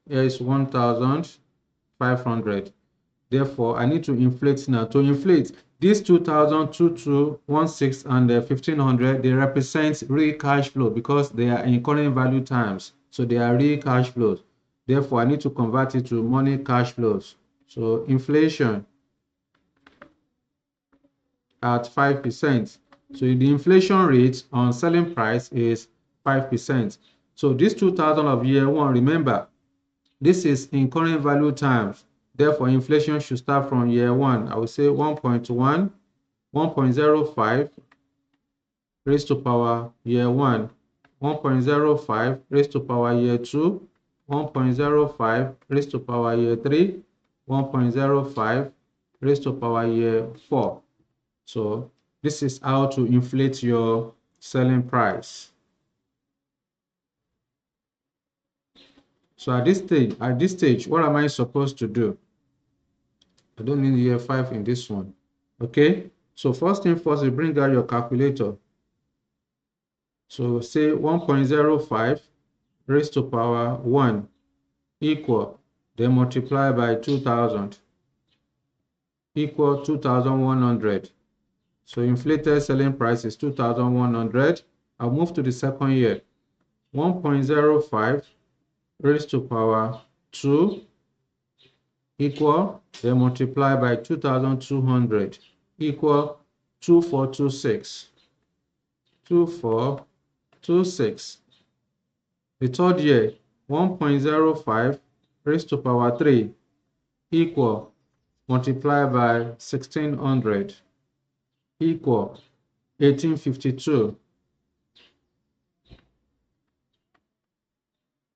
Here is 1,500. Therefore, I need to inflate now. To inflate, these 2,000, 2,216, and 1,500, they represent real cash flow because they are in current value terms. So they are real cash flows. Therefore, I need to convert it to money cash flows. So inflation at 5%. So the inflation rate on selling price is 5%. So this 2,000 of year one, remember, this is in current value terms. Therefore, inflation should start from year one. I will say 1.1, 1.05 raised to power year one, 1.05 raised to power year two, 1.05 raised to power year three, 1.05 raised to power year four. So this is how to inflate your selling price. So at this stage, what am I supposed to do? I don't need year 5 in this one. Okay. So first thing first, you bring out your calculator. So say 1.05 raised to power 1 equal, then multiply by 2,000 equal 2,100. So inflated selling price is 2,100. I'll move to the second year. 1.05 raised to power 2 equal, then multiply by 2,200 equal 2426. 2426. The third year, 1.05 raised to power 3 equal, multiply by 1,600 equal 1852.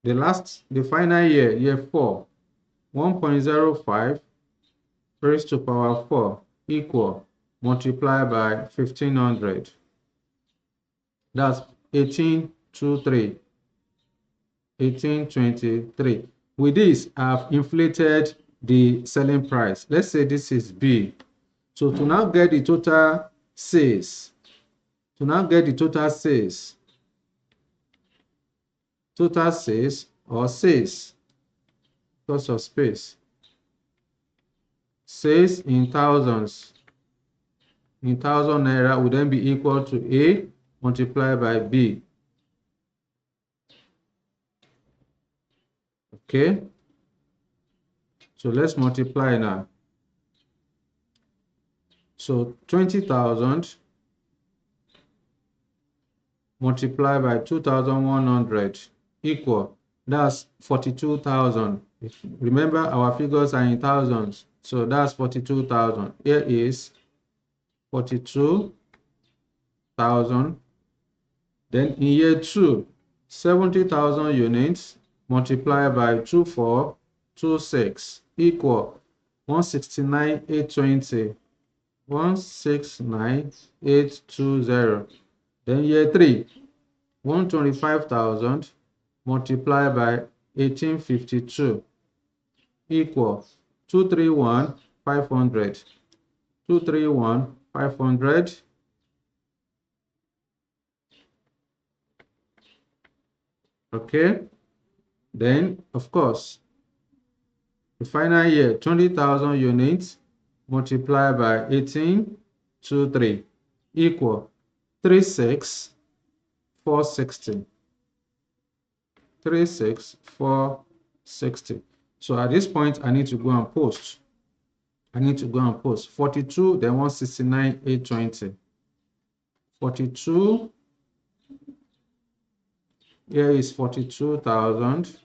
The final year, year 4, 1.05 raised to power 4 equal, multiply by 1,500. That's 1823. 1823. With this, I've inflated the selling price. Let's say this is B. So to now get the total sales, total sales or sales, because of space. Says in thousands. In 1,000 naira would then be equal to A multiplied by B. Okay. So let's multiply now. So 20,000 multiplied by 2,100 equal, that's 42,000. Remember, our figures are in thousands, so that's 42,000. Here is 42,000. Then in year 2, 70,000 units multiplied by 2426 equal 169,820. 169,820. Then year 3, 125,000 multiplied by 1852 equal 231,500. 231,500. Okay. Then, of course, the final year, 20,000 units multiplied by 1823 equal 36,460. 36,460. So at this point, I need to go and post. 42, then 169,820. 42. Here is 42,000.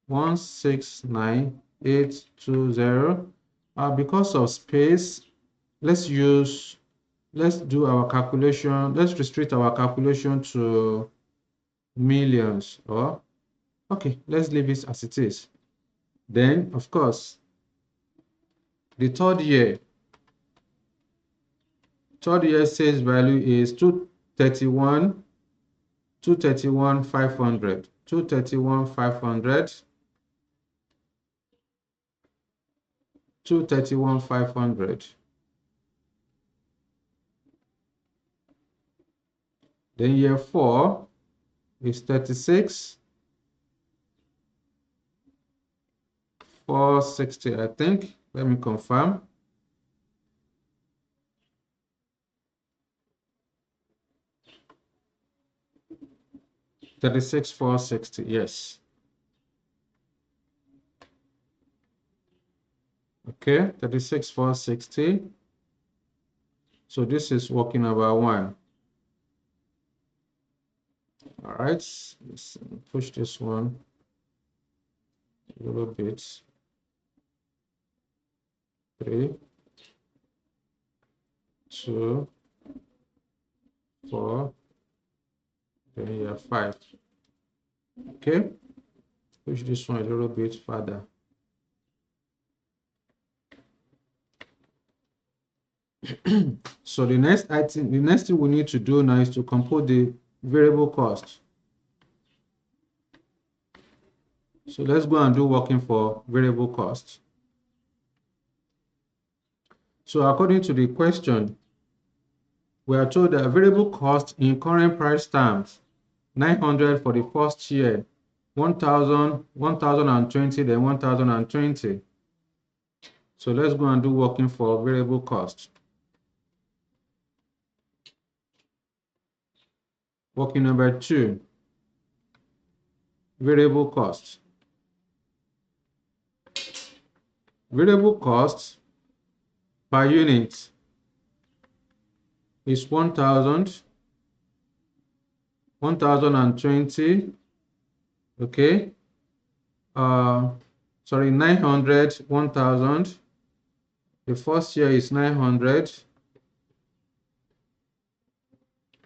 169,820. Because of space, let's do our calculation. Let's restrict our calculation to millions. Or okay, let's leave it as it is. Then, of course, the third year sales value is 231,500. 231,500. 231,500. Then year 4 is 36,460, I think. Let me confirm. $36,460, yes. Okay, 36,460. So this is working over 1. All right, let's push this one a little bit. 3, 2, 4, then here 5. Okay, push this one a little bit further. So the next thing we need to do now is to compute the variable cost. So let's go and do working for variable cost. So according to the question, we are told that variable cost in current price terms, 900 for the first year, 1,000, 1,020, then 1,020. So let's go and do working for variable cost. Working number 2, variable cost. Variable cost per unit is 1,000, 1,020, okay. Sorry, 900, 1,000. The first year is 900,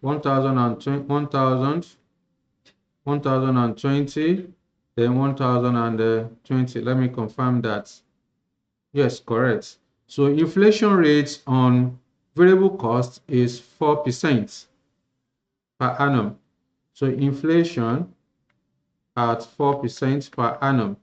1,020, 1,020, then 1,020. Let me confirm that. Yes, correct. So inflation rate on variable cost is 4% per annum. So inflation at 4% per annum.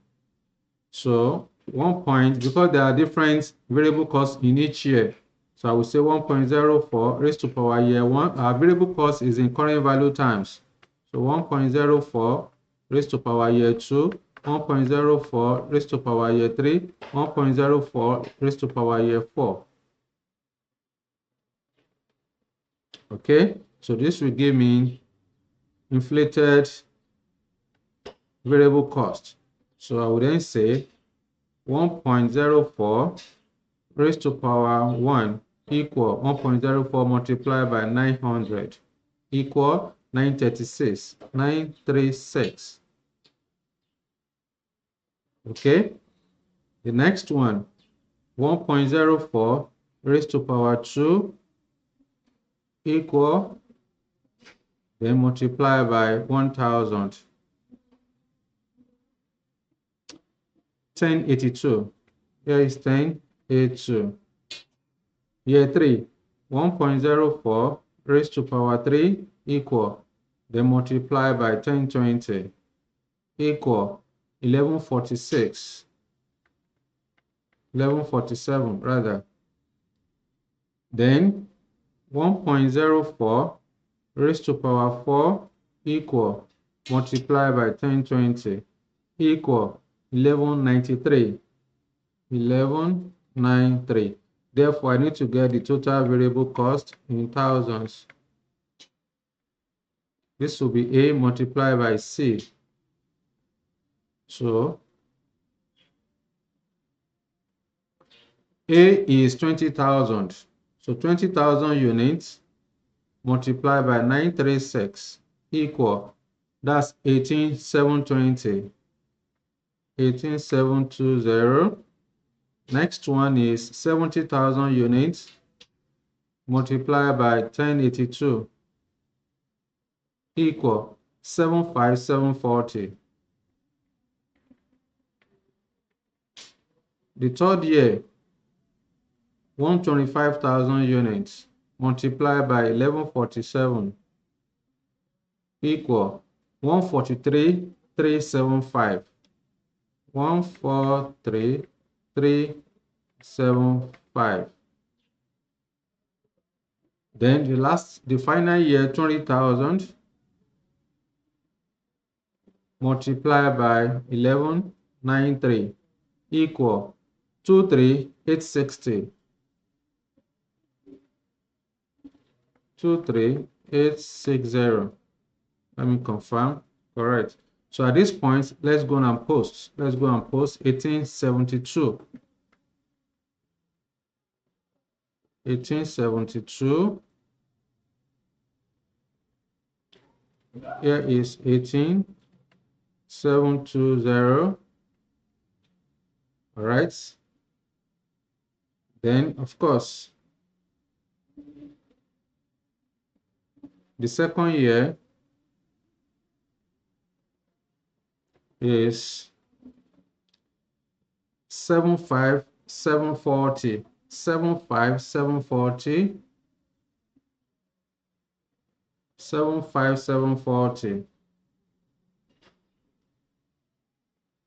So 1 point, because there are different variable costs in each year. So I will say 1.04 raised to power year 1. Our variable cost is in current value terms. So 1.04 raised to power year 2, 1.04 raised to power year 3, 1.04 raised to power year 4. Okay, so this will give me inflated variable cost. So I would then say 1.04 raised to power 1 equal 1.04 multiplied by 900 equal 936. Okay, the next one, 1.04 raised to power 2 equal, then multiply by 1000, 1082. Here is 1082. Year 3, 1.04 raised to power 3 equal, then multiply by 1020 equal 1146. 1147 rather. Then 1.04 raised to power 4 equal, multiply by 1020 equal 1193. 1193. Therefore, I need to get the total variable cost in thousands. This will be A multiplied by C. So A is 20,000. So 20,000 units multiplied by 936 equal, that's 18,720. 18,720. Next one is 70,000 units multiplied by 1082 equal 75740. The third year, 125,000 units multiplied by 1147 equal 143,375. 143,375. Then the final year, 20,000 multiplied by 1193 equal 23,860. 23,860. Let me confirm. Correct. So at this point, let's go and post. Let's go and post 1872. 1872. Here is 18720. All right. Then, of course, the second year is 75740. 75740. 75740.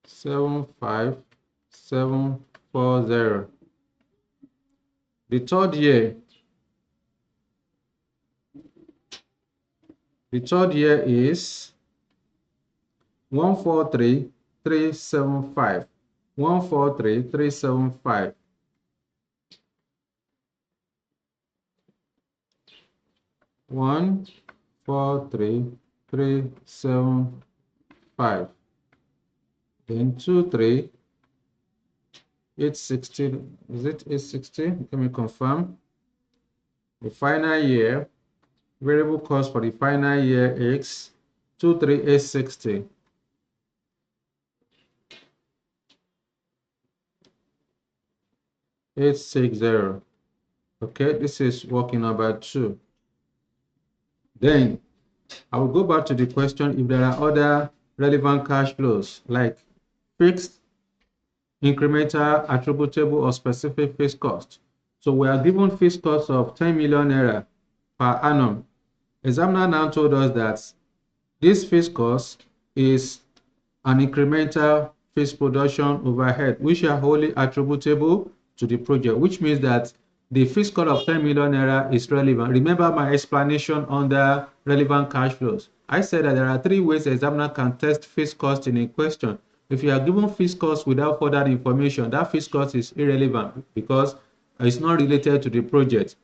75740. The third year is 143,375. 143,375. One, 43375. Then 23,860. Is it 860? Let me confirm. The final year, variable cost for the final year is 23,860. 860. Okay, this is working number 2. Then I will go back to the question if there are other relevant cash flows like fixed, incremental, attributable, or specific fixed cost. So we are given fixed cost of 10 million naira per annum. Examiner now told us that this fixed cost is an incremental fixed production overhead, which are wholly attributable to the project, which means that the fixed cost of 10 million naira is relevant. Remember my explanation on the relevant cash flows. I said that there are three ways the examiner can test fixed cost in a question. If you are given fixed cost without further information, that fixed cost is irrelevant because it's not related to the project.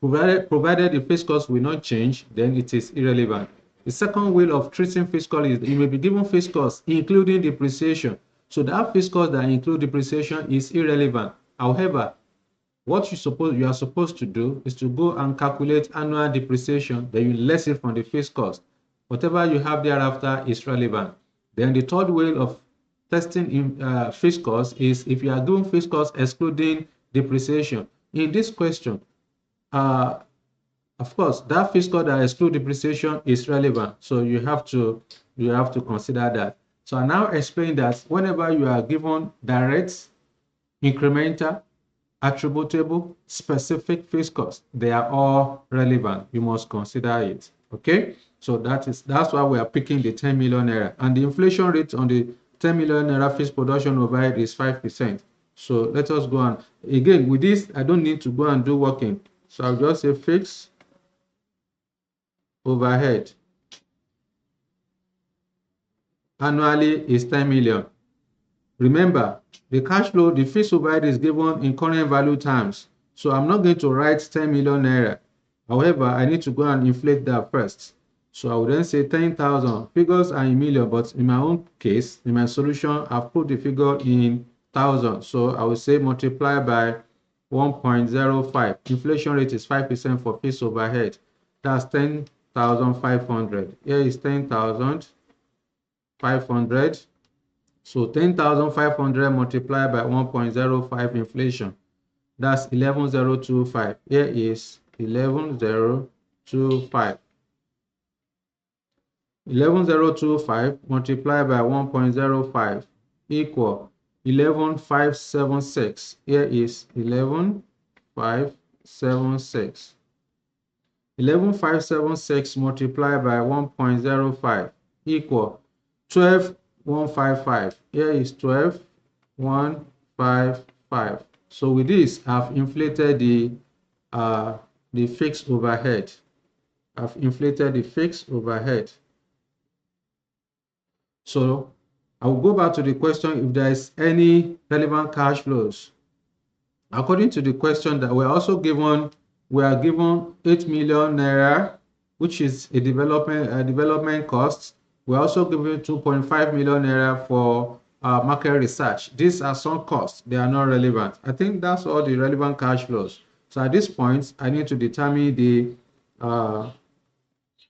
Provided the fixed cost will not change, then it is irrelevant. The second way of treating fixed cost is you may be given fixed cost including depreciation. So that fixed cost that include depreciation is irrelevant. However, what you are supposed to do is to go and calculate annual depreciation, then you less it from the fixed cost. Whatever you have thereafter is relevant. Then the third way of testing in fixed cost is if you are doing fixed cost excluding depreciation. In this question, of course, that fixed cost that exclude depreciation is relevant, so you have to consider that. So I now explain that whenever you are given direct, incremental, attributable, specific fixed costs, they are all relevant. You must consider it. Okay, so that's why we are picking the 10 million naira, and the inflation rate on the 10 million naira fixed production overhead is 5%. So let us go on. Again, with this, I don't need to go and do working. So I'll just say fixed overhead annually is 10 million. Remember, the cash flow, the fixed overhead is given in current value terms. So I'm not going to write 10 million naira. However, I need to go and inflate that first. So I will then say 10,000. Figures are in million, but in my own case, in my solution, I've put the figure in thousand. So I will say multiply by 1.05. Inflation rate is 5% for fixed overhead. That's 10,500. Here is 10,500. So 10,500 multiplied by 1.05 inflation. That's 11,025. Here is 11,025. 11,025 multiplied by 1.05 equal 11,576. Here is 11,576. 11,576 multiplied by 1.05 equal 12,155. Here is 12,155. So with this, I've inflated the fixed overhead. I've inflated the fixed overhead. So I will go back to the question if there is any relevant cash flows. According to the question that we are given 8 million naira, which is a development cost. We are also given 2.5 million naira for market research. These are some costs. They are not relevant. I think that's all the relevant cash flows. So at this point, I need to determine the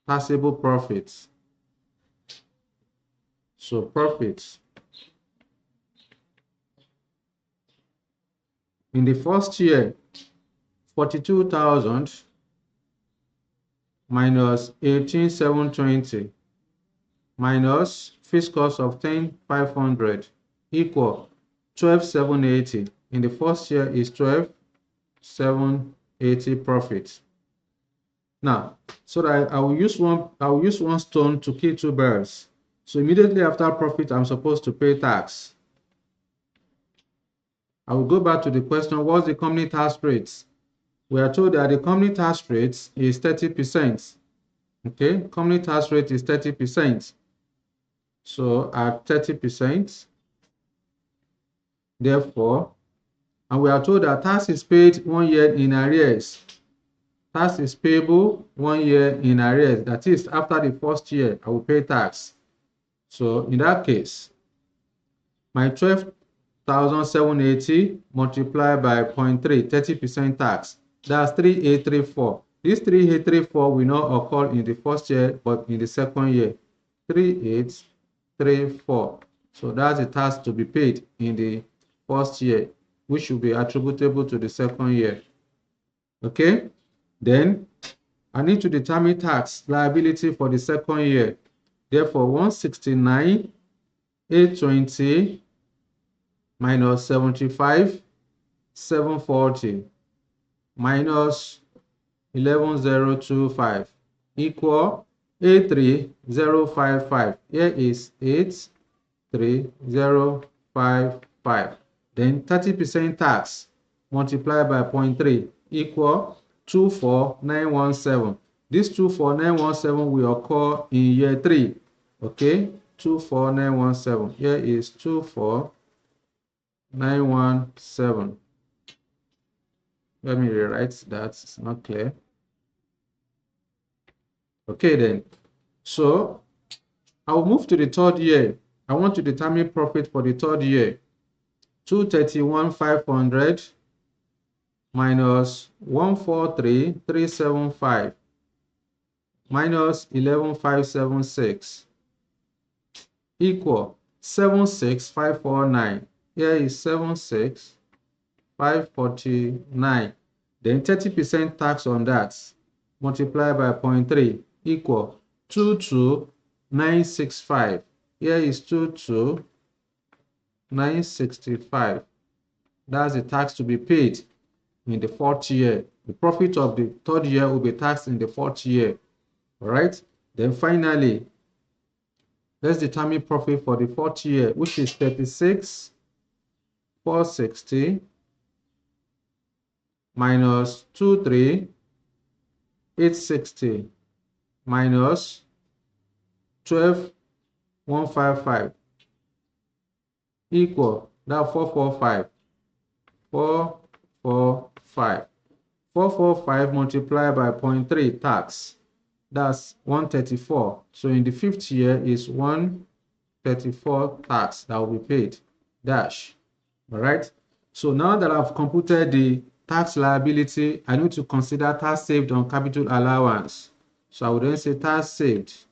taxable profits. So profits. In the first year, 42,000 minus 18,720 minus fixed cost of 10,500 equal 12,780. In the first year is 12,780 profits. Now, so that I will use one stone to kill two birds. So immediately after profit, I'm supposed to pay tax. I will go back to the question, what's the company tax rate? We are told that the company tax rate is 30%. Okay, company tax rate is 30%. So at 30%, therefore, and we are told that tax is paid 1 year in arrears. Tax is payable 1 year in arrears. That is, after the first year, I will pay tax. So in that case, my 12,780 multiplied by 0.3, 30% tax. That's 3,834. This 3,834 will not occur in the first year, but in the second year. 3,834. So that's the tax to be paid in the first year, which should be attributable to the second year. Okay? Then I need to determine tax liability for the second year. Therefore, 169,820 minus 75,740 minus 11,025 equal 83055. Here is 83055. Then 30% tax multiplied by 0.3 equal 24917. This 24917 will occur in year 3. Okay, 24917. Here is 24917. Let me rewrite that. It's not clear. Okay, then. So I'll move to the third year. I want to determine profit for the third year. 231,500 minus 143,375 minus 11,576 equal 76,549. Here is 76,549. Then 30% tax on that multiplied by 0.3 equal 22,965. Here is 22,965. That's the tax to be paid in the fourth year. The profit of the third year will be taxed in the fourth year. All right. Then finally, let's determine profit for the fourth year, which is 36,460 minus 23,860 minus 12,155 equal that 445. 445. 445 multiplied by 0.3 tax. That's 134. So in the fifth year is 134 tax that will be paid. Dash. All right. So now that I've computed the tax liability, I need to consider tax saved on capital allowance. So I would then say tax saved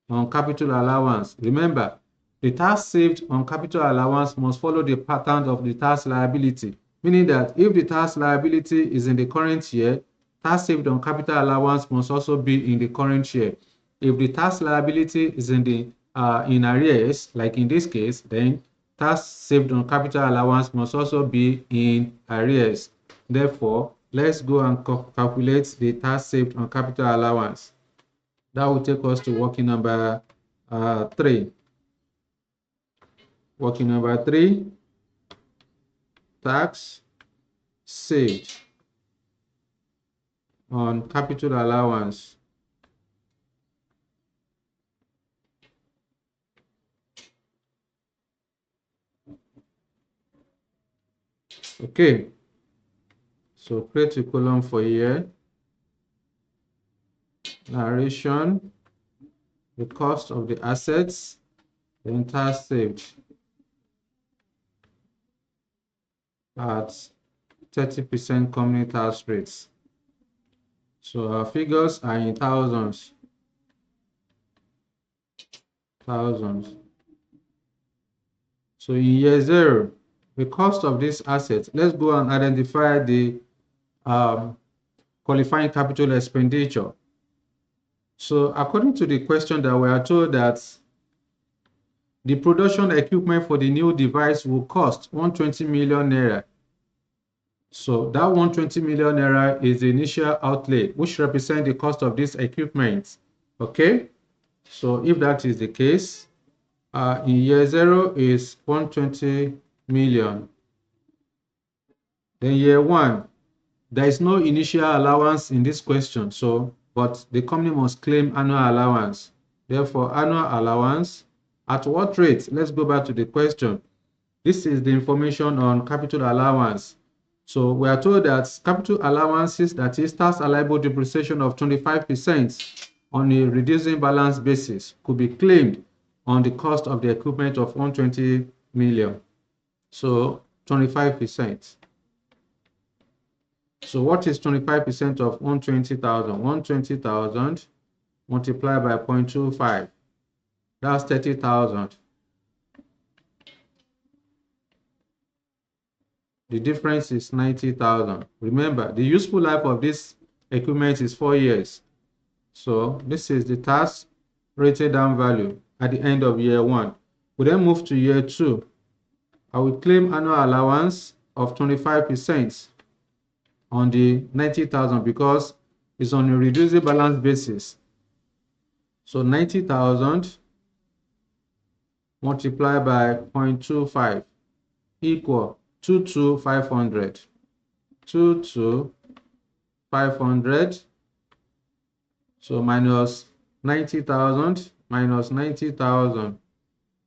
on capital allowance. Remember, the tax saved on capital allowance must follow the pattern of the tax liability, meaning that if the tax liability is in the current year, tax saved on capital allowance must also be in the current year. If the tax liability is in arrears, like in this case, then tax saved on capital allowance must also be in arrears. Therefore, let's go and calculate the tax saved on capital allowance. That will take us to working number 3. Working number 3, tax saved on capital allowance. Okay, so create a column for here. Narration, the cost of the assets, then tax saved at 30% company tax rates. So our figures are in thousands. So in year 0, the cost of this asset, let's go and identify the qualifying capital expenditure. So according to the question that we are told that the production equipment for the new device will cost 120 million naira. So that 120 million naira is the initial outlay, which represents the cost of this equipment. Okay, so if that is the case, in year 0 is 120 million. Then year 1, there is no initial allowance in this question, but the company must claim annual allowance. Therefore, annual allowance at what rate? Let's go back to the question. This is the information on capital allowance. So we are told that capital allowances, that is tax allowable depreciation of 25% on a reducing balance basis, could be claimed on the cost of the equipment of 120 million. So 25%. So what is 25% of 120,000? 120,000 multiplied by 0.25. That's 30,000. The difference is 90,000. Remember, the useful life of this equipment is 4 years. So this is the tax rated down value at the end of year 1. We then move to year 2. I will claim annual allowance of 25% on the 90,000 because it's on a reducing balance basis. So 90,000 multiplied by 0.25 equal 22,500. 22,500. 500. So minus 90,000 minus 90,000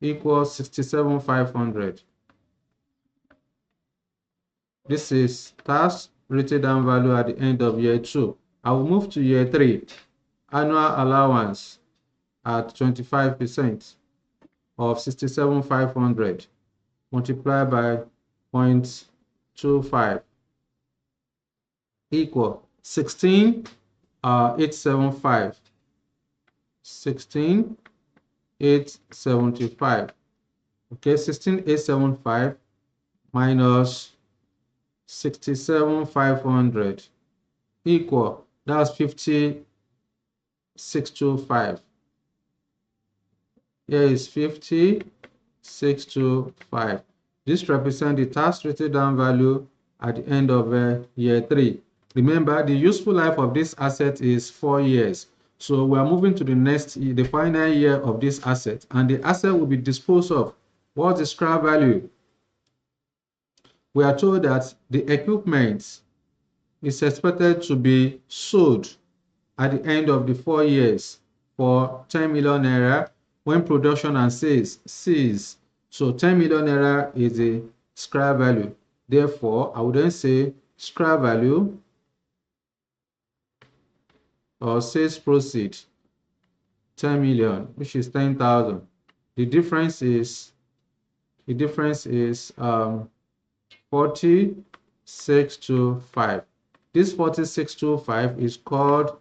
equals 67,500. This is tax written down value at the end of year 2. I will move to year 3. Annual allowance at 25% of 67,500 multiplied by 0.25 equal 16,875. 16,875. Okay, 16,875 minus 67,500 equal, that's 50,625. Here is 50,625. This represents the tax written down value at the end of year 3. Remember, the useful life of this asset is 4 years. So we are moving to the final year of this asset, and the asset will be disposed of. What's the scrap value? We are told that the equipment is expected to be sold at the end of the 4 years for 10 million naira when production and sales cease. So 10 million naira is the scrap value. Therefore, I would then say scrap value or sales proceed 10 million, which is 10,000. The difference is 4625. This 4625 is called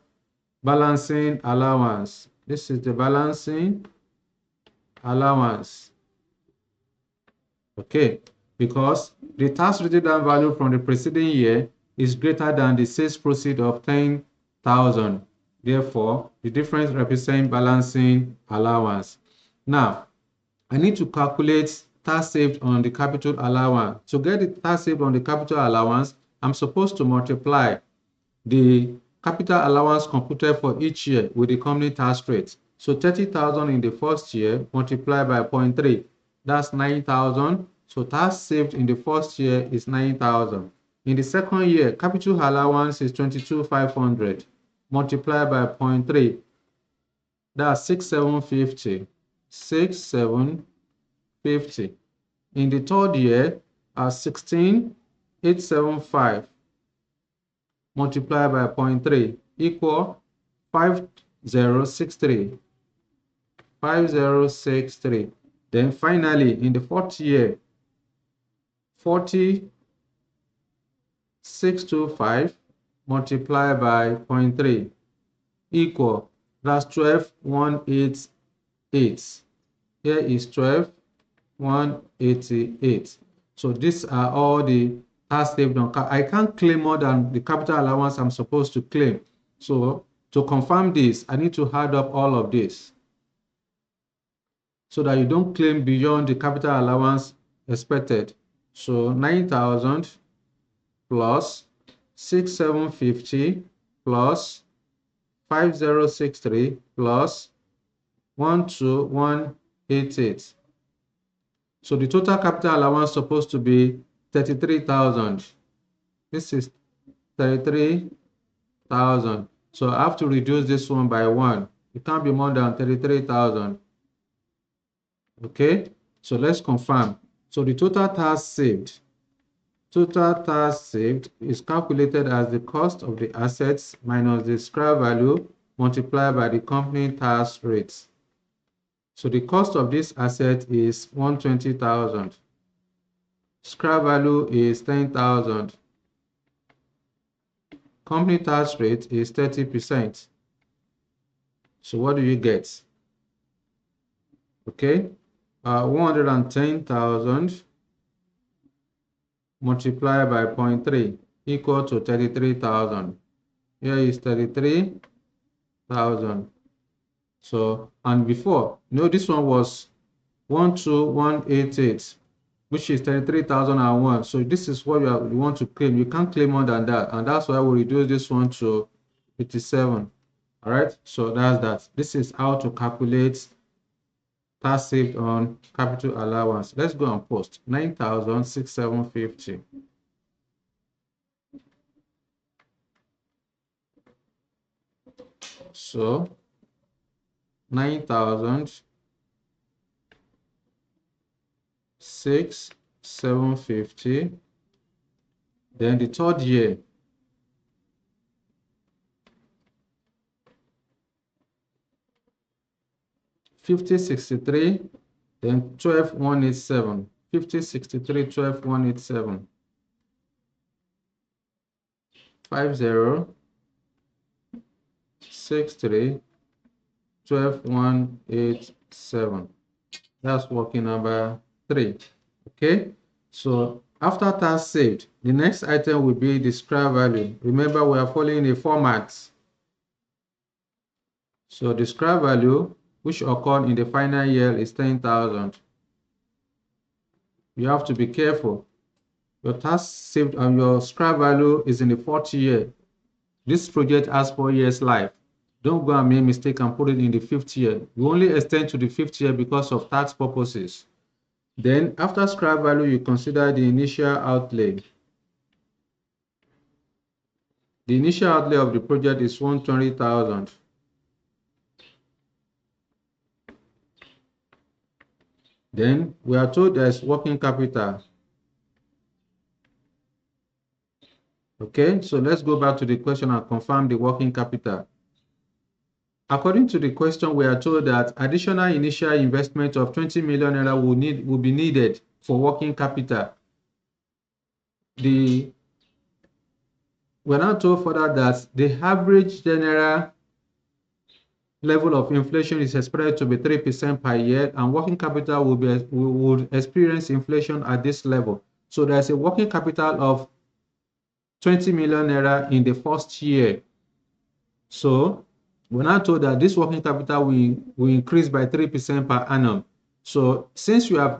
balancing allowance. This is the balancing allowance. Okay, because the tax written down value from the preceding year is greater than the sales proceed of 10,000. Therefore, the difference represents balancing allowance. Now, I need to calculate tax saved on the capital allowance. To get the tax saved on the capital allowance, I'm supposed to multiply the capital allowance computed for each year with the company tax rate. So 30,000 in the first year multiplied by 0.3, that's 9,000. So tax saved in the first year is 9,000. In the second year, capital allowance is 22,500 multiplied by 0.3, that's 6,750. 6,750. In the third year, 16,875 multiplied by 0.3 equal 5063. 5063. Then finally, in the fourth year, 40,625 multiplied by 0.3 equal, that's 12,188. Here is 12,188. So these are all the tax saved on. I can't claim more than the capital allowance I'm supposed to claim. So to confirm this, I need to add up all of this so that you don't claim beyond the capital allowance expected. So 9,000 plus 6,750 plus 5063 plus 12188. So the total capital allowance is supposed to be 33,000. This is 33,000. So I have to reduce this one by 1. It can't be more than 33,000. Okay, so let's confirm. So the total tax saved is calculated as the cost of the assets minus the scrap value multiplied by the company tax rates. So the cost of this asset is 120,000. Scrap value is 10,000. Company tax rate is 30%. So what do you get? Okay, 110,000 multiplied by 0.3 equal to 33,000. Here is 33,000. So, and before, this one was 12188, which is 33,001. So this is what you want to claim. You can't claim more than that. And that's why we reduce this one to 87. All right. So that's that. This is how to calculate tax saved on capital allowance. Let's go and post 9,650. So 9,750. Then the third year, 5063, then 12,187. 5063, 12,187. 5063, 12,187. That's working number 3. Okay, so after tax saved, the next item will be the scrap value. Remember, we are following a format. So the scrap value which occurred in the final year is 10,000. You have to be careful. Your tax saved and your scrap value is in the 4th year. This project has 4 years life. Don't go and make a mistake and put it in the 5th year. You only extend to the 5th year because of tax purposes. Then after scrap value, you consider the initial outlay. The initial outlay of the project is 120,000. Then we are told there's working capital. Okay, so let's go back to the question and confirm the working capital. According to the question, we are told that additional initial investment of 20 million naira will be needed for working capital. We're now told further that the average general level of inflation is expected to be 3% per year, and working capital will experience inflation at this level. So there's a working capital of 20 million naira in the first year. So we're now told that this working capital will increase by 3% per annum. So since you have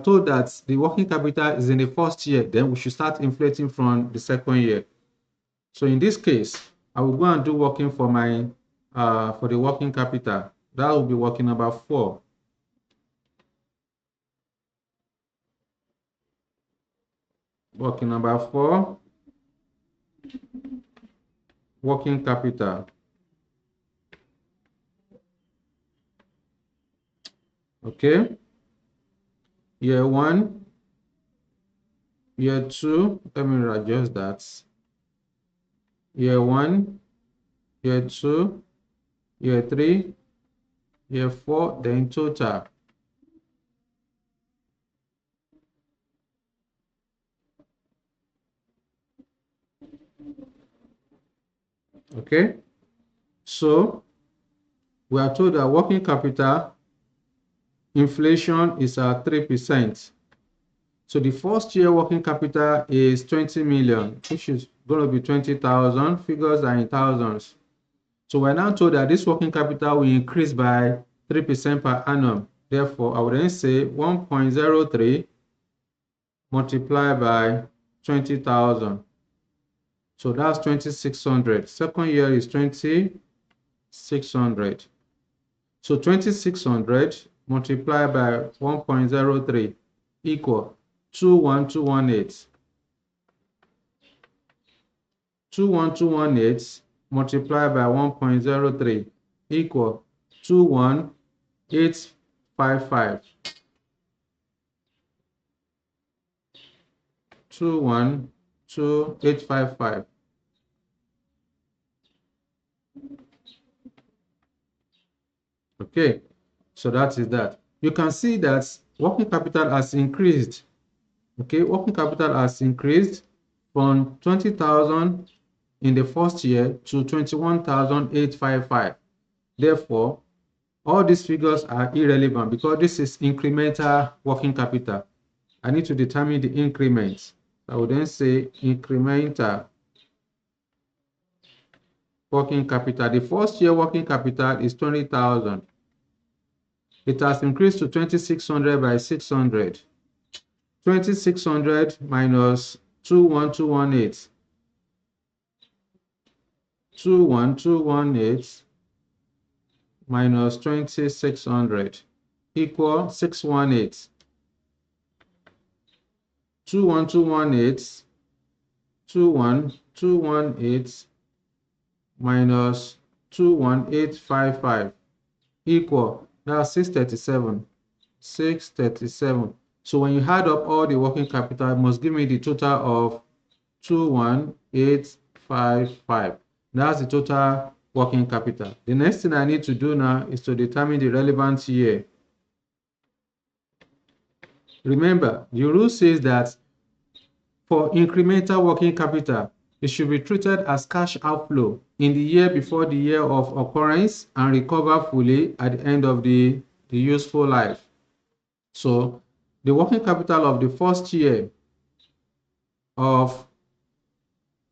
told that the working capital is in the first year, then we should start inflating from the second year. So in this case, I will go and do working for my for the working capital. That will be working number 4. Working number 4, working capital. Okay. Year 1, year 2, let me adjust that. Year 1, year 2, year 3, year 4, then total. Okay. So we are told that working capital inflation is at 3%. So the first year working capital is 20 million, which is going to be 20,000. Figures are in thousands. So we're now told that this working capital will increase by 3% per annum. Therefore, I would then say 1.03 multiplied by 20,000. So that's 2,600. Second year is 2,600. So 2,600 multiplied by 1.03 equal 21218. 21218 multiplied by 1.03 equal 21855. 21855. Okay, so that is that. You can see that working capital has increased. Okay, working capital has increased from 20,000 in the first year to 21,855. Therefore, all these figures are irrelevant because this is incremental working capital. I need to determine the increment. I would then say incremental working capital. The first year working capital is 20,000. It has increased to 2,600 by 600. 2,600 minus 21218. 21218 minus 2,600 equal 618. 21218 minus 21855 equal, that's 637. 637. So when you add up all the working capital, it must give me the total of 21855. That's the total working capital. The next thing I need to do now is to determine the relevant year. Remember, the rule says that for incremental working capital, it should be treated as cash outflow in the year before the year of occurrence and recover fully at the end of the useful life. So the working capital of the first year of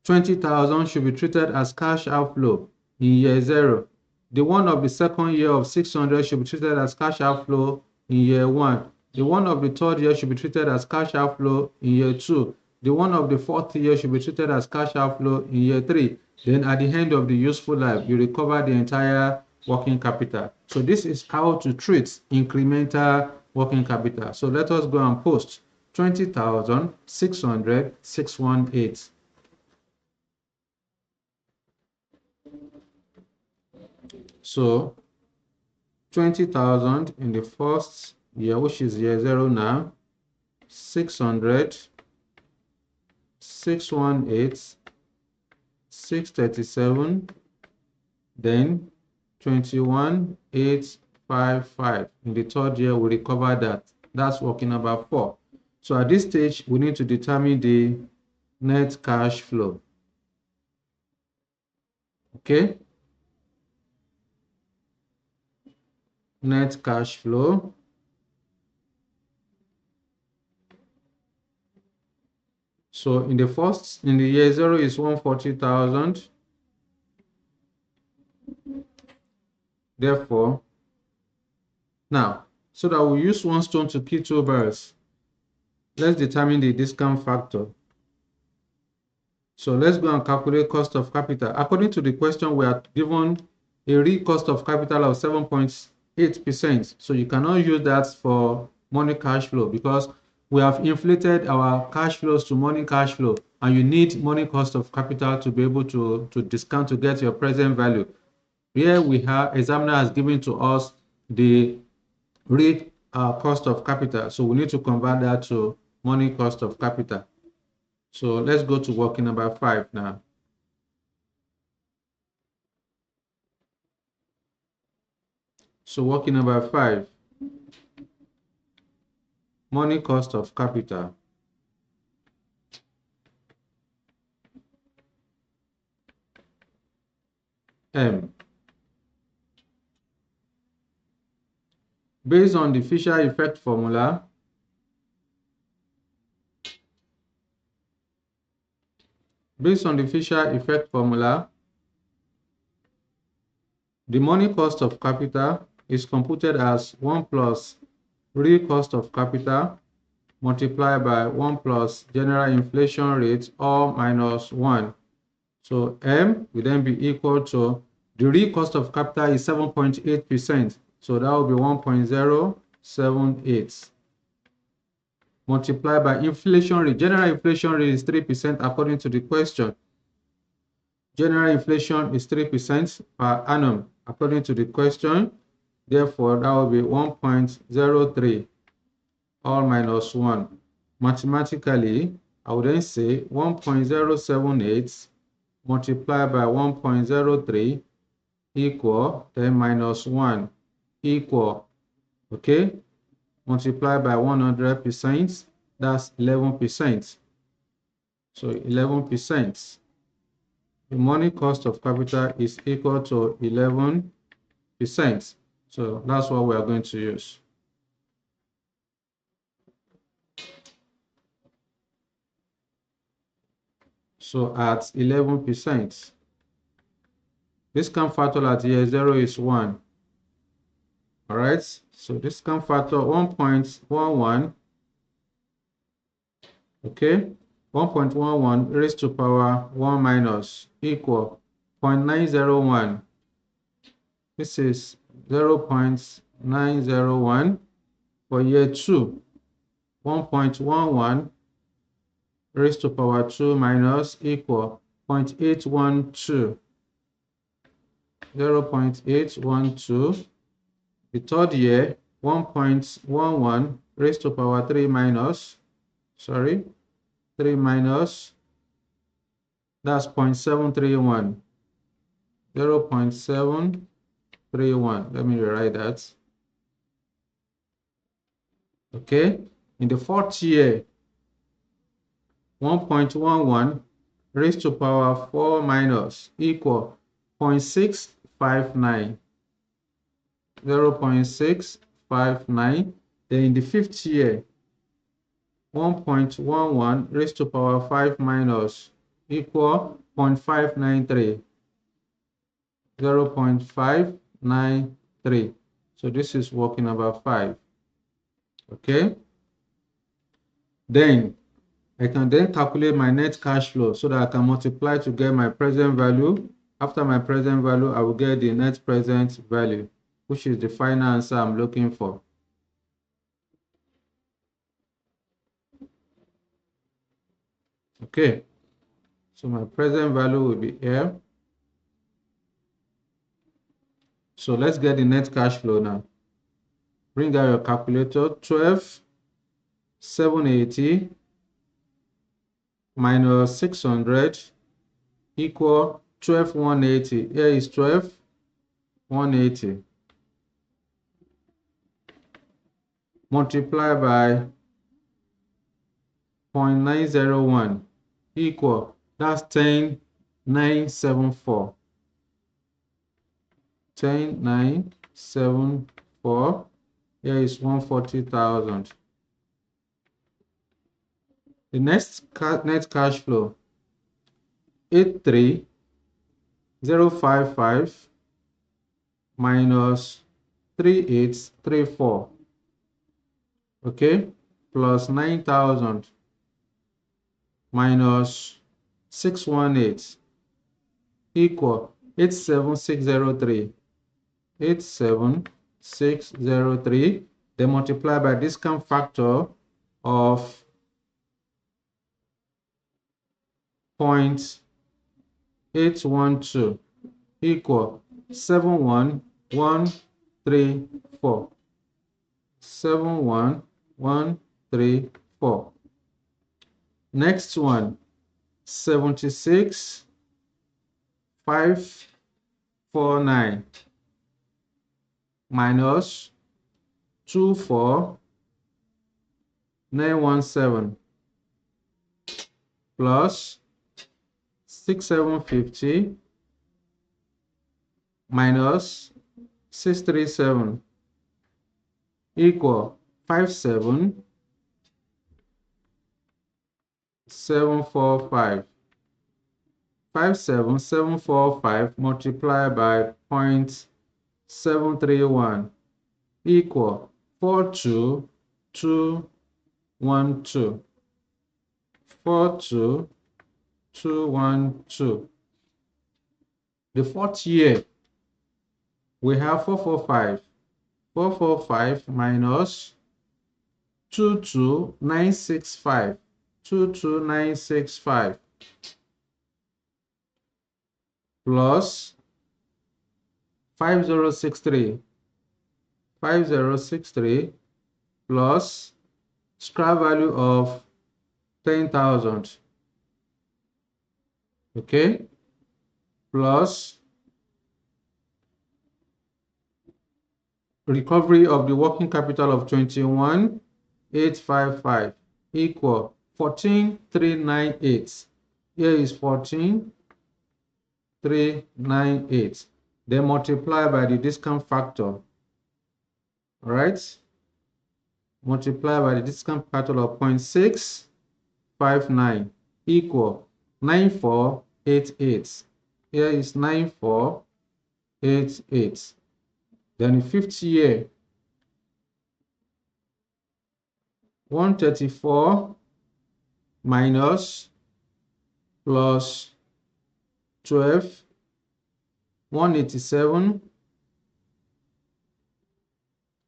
20,000 should be treated as cash outflow in year 0. The one of the second year of 600 should be treated as cash outflow in year 1. The one of the third year should be treated as cash outflow in year 2. The one of the fourth year should be treated as cash outflow in year 3. Then at the end of the useful life, you recover the entire working capital. So this is how to treat incremental working capital. So let us go and post 20,600, 618. So 20,000 in the first year, which is year 0 now, 600, 618, 637, then 21,855. In the third year, we recover that. That's working number 4. So at this stage, we need to determine the net cash flow. Okay? Net cash flow. So in the year 0 is 140,000. Therefore, now, so that we use one stone to kill two birds, let's determine the discount factor. So let's go and calculate cost of capital. According to the question, we are given a real cost of capital of 7.8%. So you cannot use that for money cash flow because we have inflated our cash flows to money cash flow, and you need money cost of capital to be able to discount to get your present value. Here we have examiner has given to us the real cost of capital. So we need to convert that to money cost of capital. So let's go to working number 5 now. So working number 5, money cost of capital. M. Based on the Fisher effect formula, the money cost of capital is computed as 1 plus real cost of capital multiplied by 1 plus general inflation rate, all minus 1. So M will then be equal to, the real cost of capital is 7.8%. So that will be 1.078 multiplied by inflation rate. General inflation rate is 3% according to the question. General inflation is 3% per annum according to the question. Therefore, that will be 1.03 all minus 1. Mathematically, I would then say 1.078 multiplied by 1.03 equal 10 minus 1 equal, okay, multiplied by 100%, that's 11%. So 11%. The money cost of capital is equal to 11%. So that's what we are going to use. So at 11%, discount factor at year 0 is 1. All right, so discount factor 1.11, okay, 1.11 raised to power 1 minus equal 0.901. This is 0.901 for year 2. 1.11 raised to power 2 minus equal 0.812. 0.812. The third year, 1.11 raised to power 3 minus, 3 minus, that's 0.731. 0.731. Let me rewrite that. Okay. In the fourth year, 1.11 raised to power 4 minus equal 0.659. 0.659. Then in the fifth year, 1.11 raised to power 5 minus equal 0.593. 0.593. So this is working number 5. Okay. Then I can then calculate my net cash flow so that I can multiply to get my present value. After my present value, I will get the net present value, which is the final answer I'm looking for. Okay. So my present value will be here. So let's get the net cash flow now. Bring out your calculator. 12,780 minus 600 equal 12,180. Here is 12,180. Multiply by 0.901 equal, that's 10,974. 10,974. Here is 140,000. The next net cash flow, 83,055 minus 3834. Okay, plus 9,000 minus 618 equal 87603. 87603. They multiply by discount factor of 0.812 equal 71134. 71134. Next one, 76,549 minus 24,917 plus 6,750 minus 637 equal 57745. 57745 multiplied by 0.731 equal 42212. 42212. The fourth year, we have 445. 445 minus 22965. 22965 plus 5063. 5063 plus scrap value of 10,000. Okay, plus recovery of the working capital of 21,855 equal 14,398. Here is 14,398. Then multiply by the discount factor. All right, multiply by the discount factor of 0.659 equal 9488. Here is 9488. Then the fifth year, 134 minus plus 12, 187,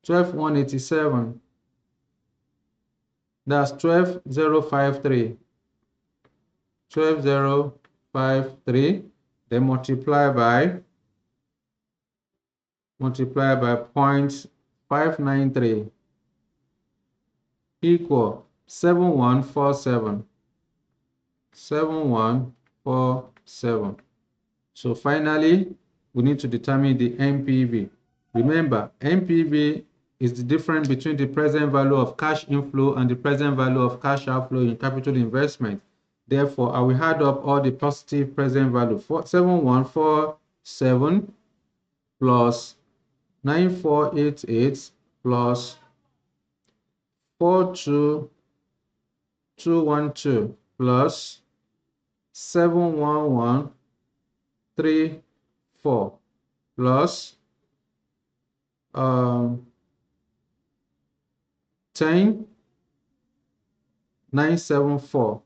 187. That's 12,053. 12,053. Then multiply by multiplied by 0.593 equal 7147. 7147. So finally, we need to determine the NPV. Remember, NPV is the difference between the present value of cash inflow and the present value of cash outflow in capital investment. Therefore, I will add up all the positive present value. 7147 plus 9488 plus 42212 plus 71134 plus 10974.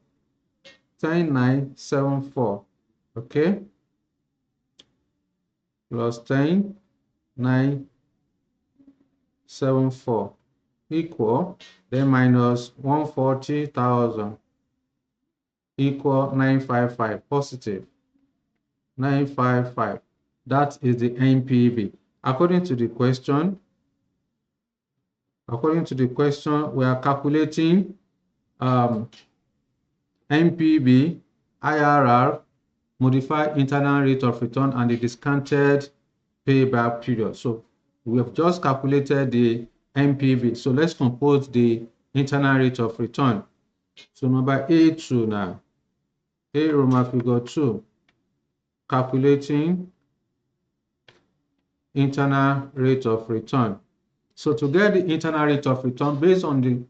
10974. Okay, plus 10974 equal, then minus 140,000 equal 955, positive 955. That is the NPV. According to the question, we are calculating NPV, IRR, modified internal rate of return, and the discounted payback period. So we have just calculated the NPV. So let's compose the internal rate of return. So number A2 now. A Roman figure 2. Calculating internal rate of return. So to get the internal rate of return based on the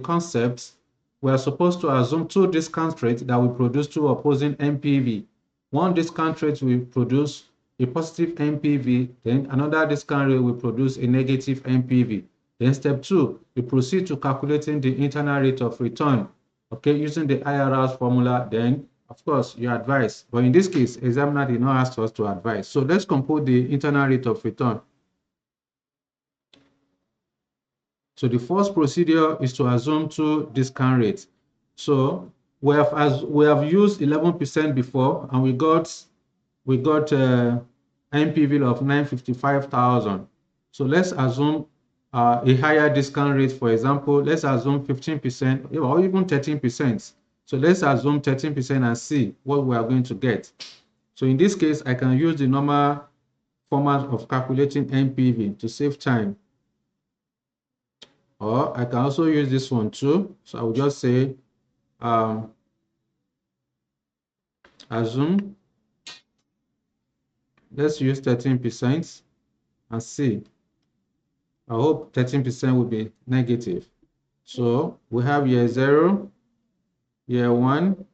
concepts, we are supposed to assume two discount rates that will produce two opposing NPV. One discount rate will produce a positive NPV, then another discount rate will produce a negative NPV. Then step 2, we proceed to calculating the internal rate of return, okay, using the IRR's formula. Then of course you advise, but in this case examiner did not ask us to advise. So let's compute the internal rate of return. So the first procedure is to assume two discount rates. So we have used 11% before, and we got NPV of 955,000. So let's assume a higher discount rate. For example, let's assume 15% or even 13%. So let's assume 13% and see what we are going to get. So in this case, I can use the normal format of calculating NPV to save time. Or I can also use this one too. So I will just say assume, let's use 13% and see. I hope 13% will be negative. So we have year 0, year 1,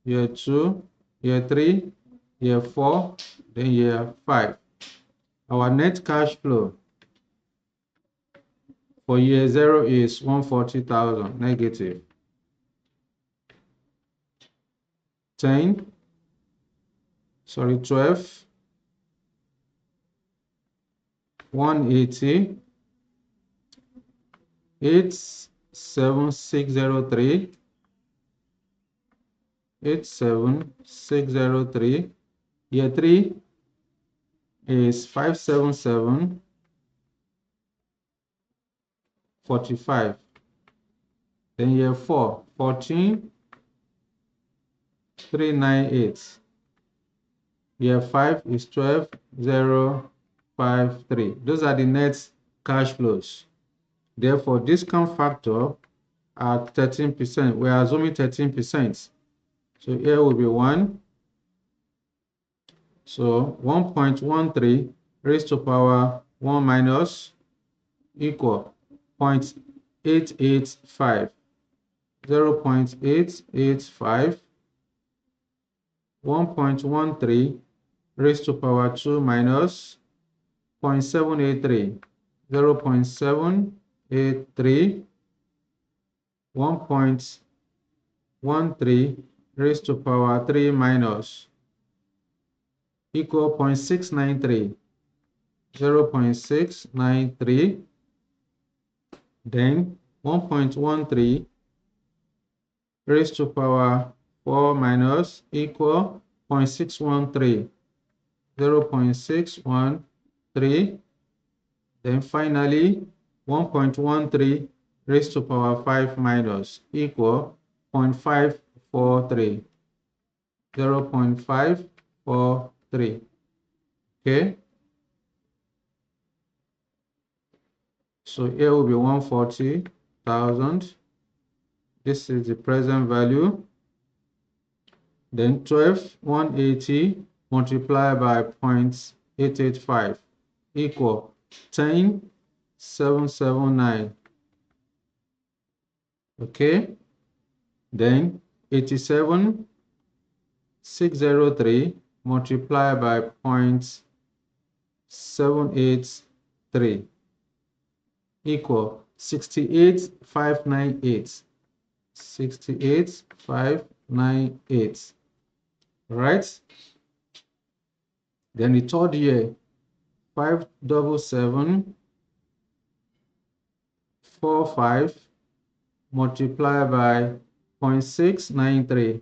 year 2, year 3, year 4, then year 5. Our net cash flow for year 0 is 140,000 negative. 12, 180, 87603, 87603. Year 3 is 577, 45. Then year 4, 14, 398. Year 5 is 12,053. Those are the net cash flows. Therefore, discount factor at 13%. We are assuming 13%. So here will be 1. So 1.13 raised to power 1 minus equal 0.885. 0.885. 1.13 raised to power 2 minus 0.783. 0.783. 1.13 raised to power 3 minus equal 0.693. 0.693. Then 1.13 raised to power 4 minus equal 0.613. 0.613. 3. Then finally, 1.13 raised to power 5 minus equal 0.543. 0.543. Okay. So here will be 140,000. This is the present value. Then 180 multiplied by 0.885 equal 10,779. Okay. Then 87,603 multiplied by 0.783 equal 68,598. 68,598. Right? Then the third year, 57745 multiplied by 0.693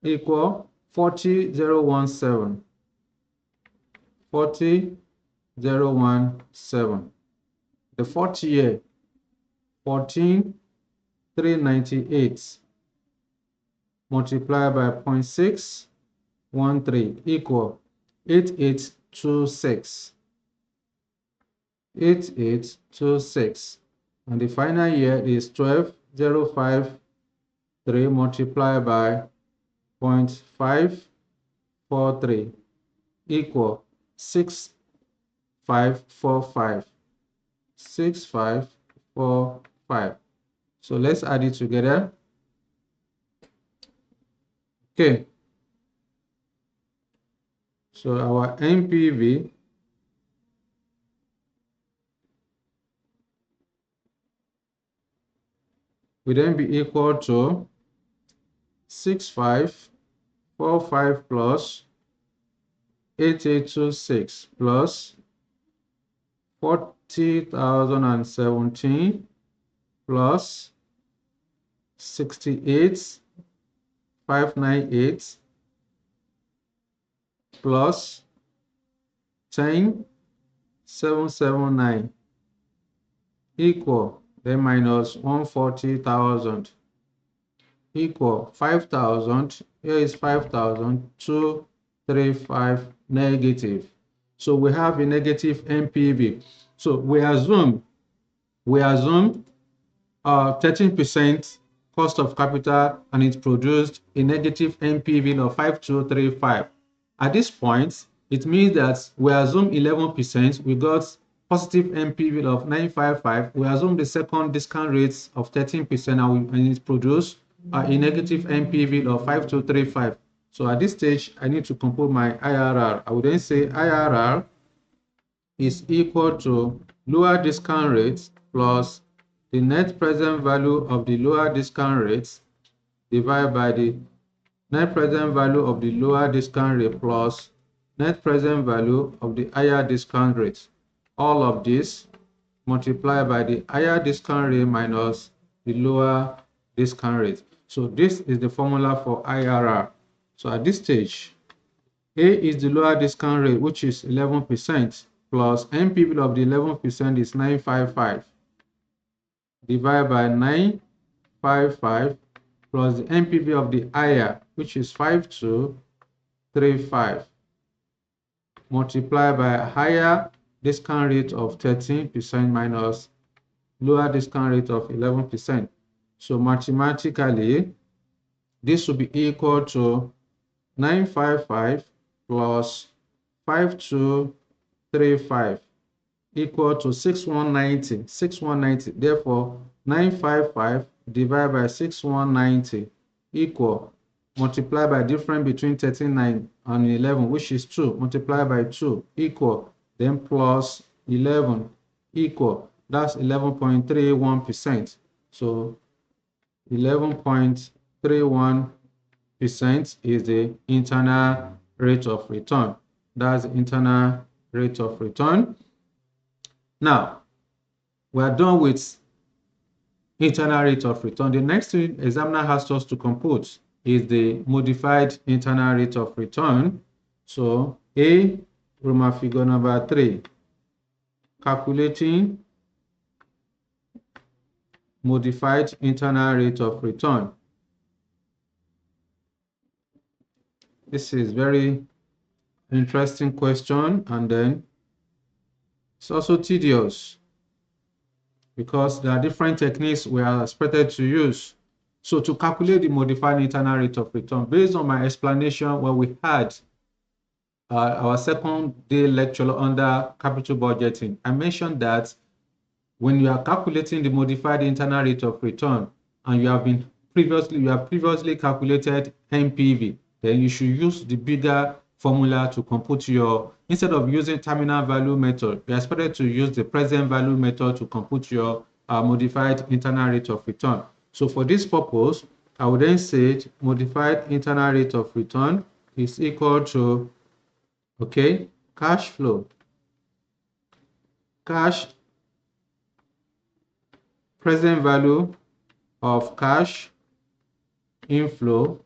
equal 40,017. 40,017. The fourth year, 14,398 multiplied by 0.613 equal 8826. 8826. And the final year is 12,053 multiplied by 0.543 equal 6545. 6545. So let's add it together. Okay. So our NPV will then be equal to 6545 plus 8826 plus 40,017 plus 68,598 plus 10,779 equal then minus 140,000 equal 5,000. Here is 5,235 negative. So we have a negative NPV. So we assume 13% cost of capital, and it produced a negative NPV of 5,235. At this point, it means that we assume 11%, we got positive NPV of 955. We assume the second discount rates of 13%, and it produced a negative NPV of 5,235. So at this stage, I need to compute my IRR. I would then say IRR is equal to lower discount rates plus the net present value of the lower discount rates divided by the net present value of the lower discount rate plus net present value of the higher discount rate. All of this multiplied by the higher discount rate minus the lower discount rate. So this is the formula for IRR. So at this stage, A is the lower discount rate, which is 11%, plus NPV of the 11% is 955 divided by 955 plus the NPV of the higher, which is 5235 multiplied by a higher discount rate of 13% minus lower discount rate of 11%. So mathematically, this will be equal to 955 plus 5235 equal to 6190. 6190. Therefore, 955 divided by 6190 equal, multiplied by difference between 39 and 11, which is 2, multiplied by 2 equal, then plus 11 equal, that's 11.31%. So 11.31% is the internal rate of return. That's the internal rate of return. Now, we are done with internal rate of return. The next thing examiner has us to compute is the modified internal rate of return. So A Roman figure number 3, calculating modified internal rate of return. This is very interesting question, and then it's also tedious because there are different techniques we are expected to use. So to calculate the modified internal rate of return, based on my explanation when we had our second day lecture under capital budgeting, I mentioned that when you are calculating the modified internal rate of return and you have previously calculated NPV, then you should use the bigger formula to compute your, instead of using terminal value method, you are expected to use the present value method to compute your modified internal rate of return. So for this purpose, I would then say modified internal rate of return is equal to, okay, cash flow, cash present value of cash inflow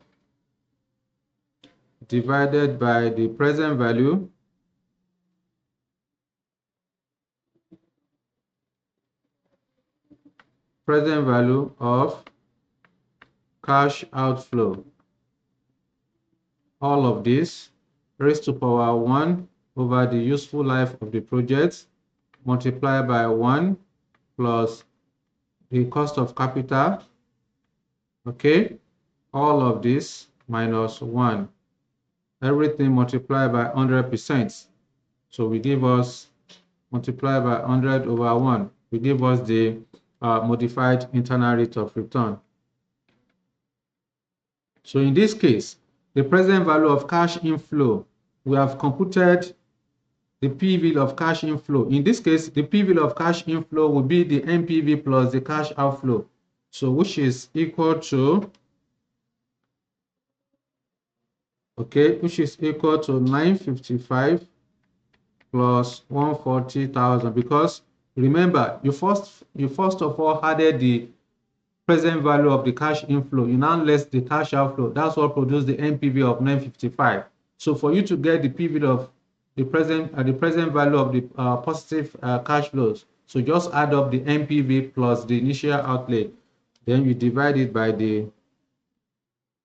divided by the present value of cash outflow. All of this raised to power 1 over the useful life of the project multiplied by 1 plus the cost of capital. Okay, all of this minus 1. Everything multiplied by 100%. So we give us multiplied by 100 over 1. We give us the modified internal rate of return. So in this case, the present value of cash inflow, we have computed the PV of cash inflow. In this case, the PV of cash inflow will be the NPV plus the cash outflow. So which is equal to, okay, which is equal to 955 plus 140,000, because remember, you first of all added the present value of the cash inflow, you now less the cash outflow. That's what produced the NPV of 955. So for you to get the PV of the present value of the positive cash flows, so just add up the NPV plus the initial outlay, then you divide it by the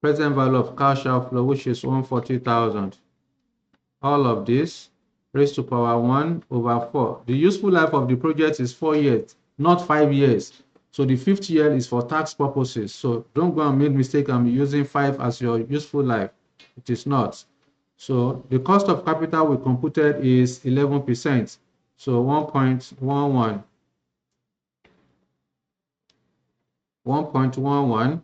present value of cash outflow, which is 140,000. All of this raised to power 1 over 4. The useful life of the project is 4 years, not 5 years. So the 5th year is for tax purposes. So don't go and make mistake and be using 5 as your useful life. It is not. So the cost of capital we computed is 11%. So 1.11. 1.11.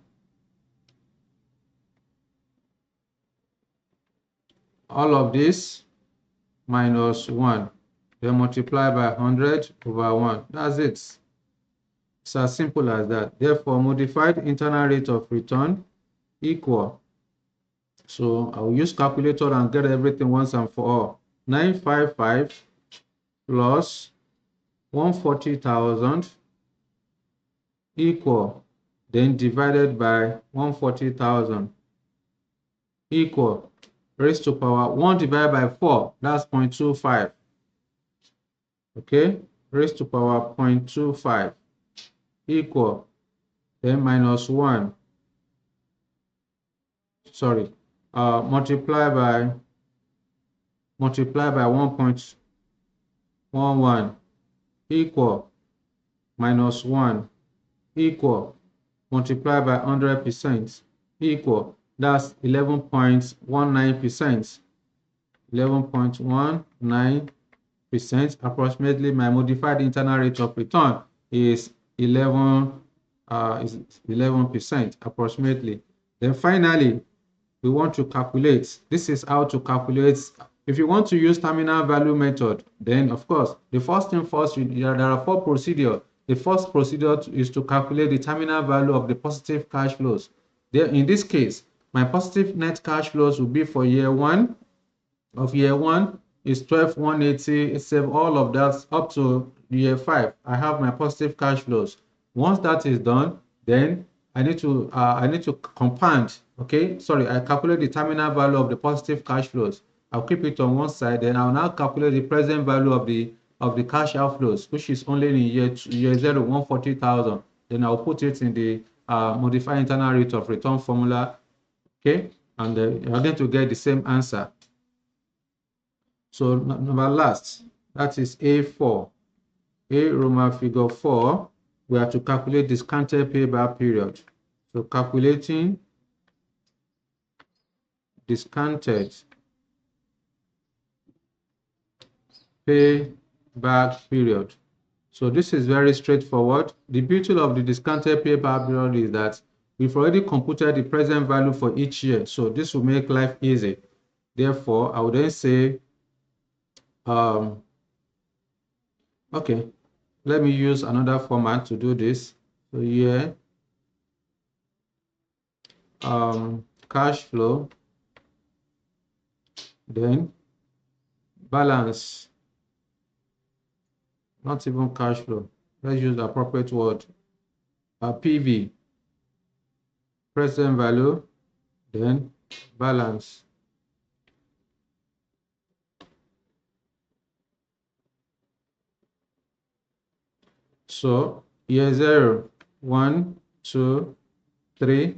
All of this minus 1. Then multiply by 100 over 1. That's it. It's as simple as that. Therefore, modified internal rate of return equal. So I will use calculator and get everything once and for all. 955 plus 140,000 equal, then divided by 140,000 equal, raised to power 1 divided by 4, that's 0.25. Okay, raised to power 0.25 equal, then minus 1. Sorry, multiply by 1.11 equal, minus 1 equal, multiply by 100% equal, that's 11.19%. 11.19%. Approximately my modified internal rate of return is 11% approximately. Then finally, we want to calculate. This is how to calculate. If you want to use terminal value method, then of course, the first thing first, there are 4 procedures. The first procedure is to calculate the terminal value of the positive cash flows. There, in this case, my positive net cash flows will be for year 1. Of year 1 is 12,180. Save all of that up to year 5. I have my positive cash flows. Once that is done, then I need to compound. Okay, sorry, I calculate the terminal value of the positive cash flows. I'll keep it on one side, then I'll now calculate the present value of the cash outflows, which is only in year 0, 140,000. Then I'll put it in the modified internal rate of return formula, okay? And you're going to get the same answer. So number last, that is A4. A Roman figure 4, we have to calculate discounted payback period. So calculating discounted payback period. So this is very straightforward. The beauty of the discounted payback period is that we've already computed the present value for each year. So this will make life easy. Therefore, I would then say, okay, let me use another format to do this. So here, cash flow, then balance, not even cash flow. Let's use the appropriate word, PV, present value, then balance. So year 0, 1, 2, 3,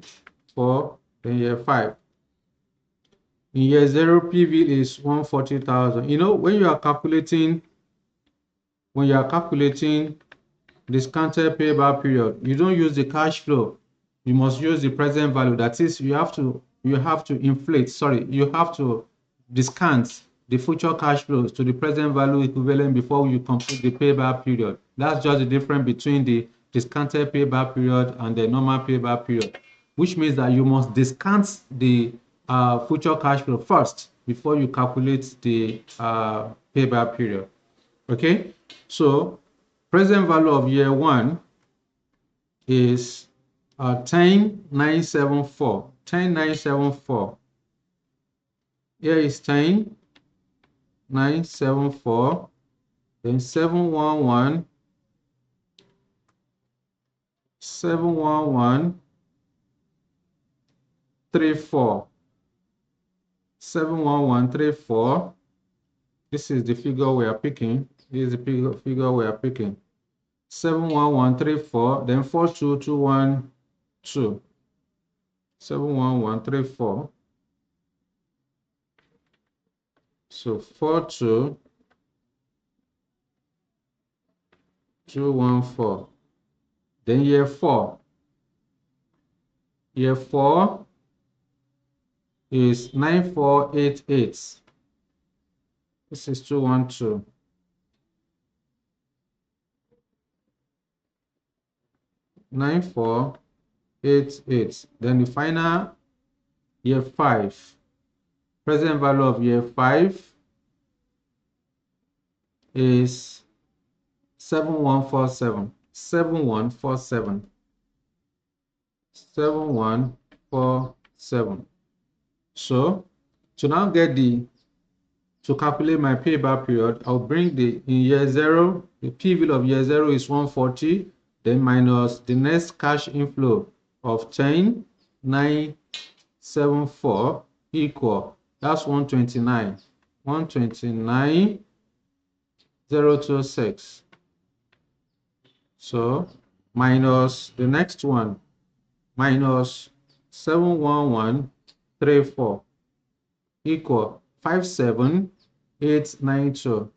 4, then year 5. In year 0, PV is 140,000. You know, when you are calculating discounted payback period, you don't use the cash flow. You must use the present value. That is, you have to discount the future cash flows to the present value equivalent before you complete the payback period. That's just the difference between the discounted payback period and the normal payback period, which means that you must discount the future cash flow first before you calculate the payback period. Okay, so present value of year 1 is 10,974. 10,974. Here is 10,974. Then 711. 71134. 71134. This is the figure we are picking. This is the figure we are picking. 71134, then 42212. 71134. So 42214. Then year 4. Year 4 is 9488. This is 212. 9488. Then the final year 5. Present value of year 5 is 7147. 7147. 7147. So to now to calculate my payback period, I'll bring in year 0, the PV of year 0 is 140, then minus the next cash inflow of 10,974 equal, that's 129. 129,026. So minus the next one, minus 71134 equal 57892.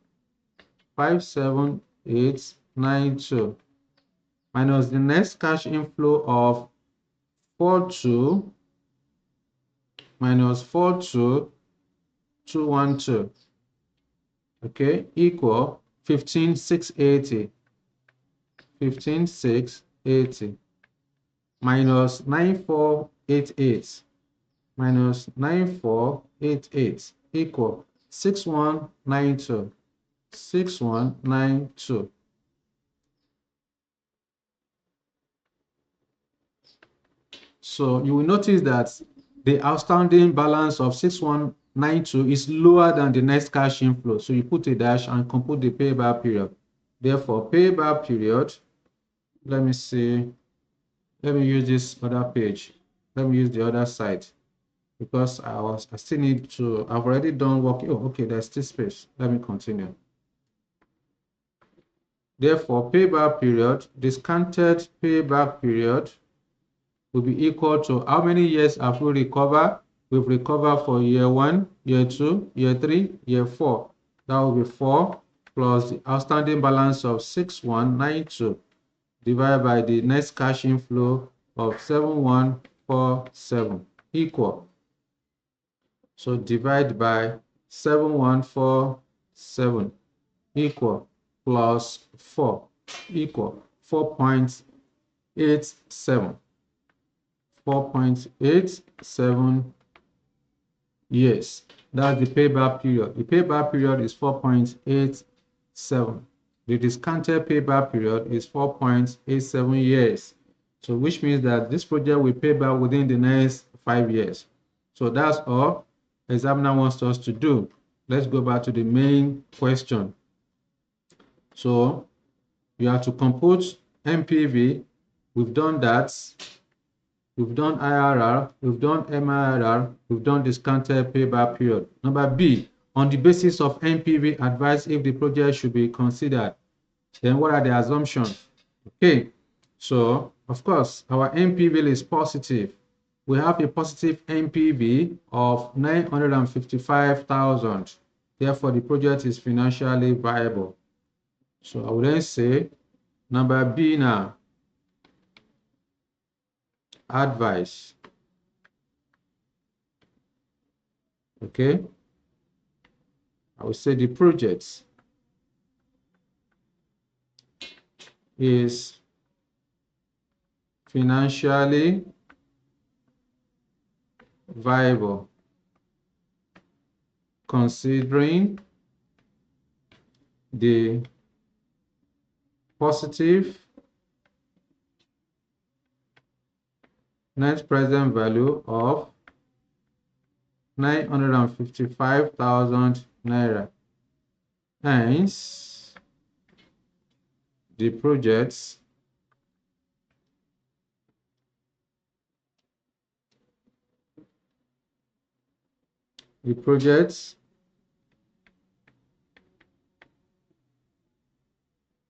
57892 minus the next cash inflow of 42 minus 42212, okay, equal 15,680. 15,680 minus 9488 minus 9488 equal 6192. 6192. So you will notice that the outstanding balance of 6192 is lower than the next cash inflow. So you put a dash and compute the payback period. Therefore, payback period, let me see, let me use this other page. Let me use the other side. because I still need to, I've already done work. Oh, okay, there's still space. Let me continue. Therefore, payback period, discounted payback period will be equal to how many years have we recovered? We've recovered for year 1, year 2, year 3, year 4. That will be 4 plus the outstanding balance of 6192 divided by the next cash inflow of 7147 equal. So divide by 7147 equal plus 4 equal 4.87. 4.87 years. That's the payback period. The payback period is 4.87. The discounted payback period is 4.87 years. So which means that this project will pay back within the next 5 years. So that's all examiner wants us to do. Let's go back to the main question. So you have to compute MPV. We've done that. We've done IRR, we've done MIRR, we've done discounted payback period. Number B, on the basis of MPV, advise if the project should be considered. Then what are the assumptions? Okay, so of course, our MPV is positive. We have a positive MPV of 955,000. Therefore, the project is financially viable. So I would then say, number B now, advice. Okay, I would say the project is financially viable considering the positive net present value of 955,000 naira. Hence, the project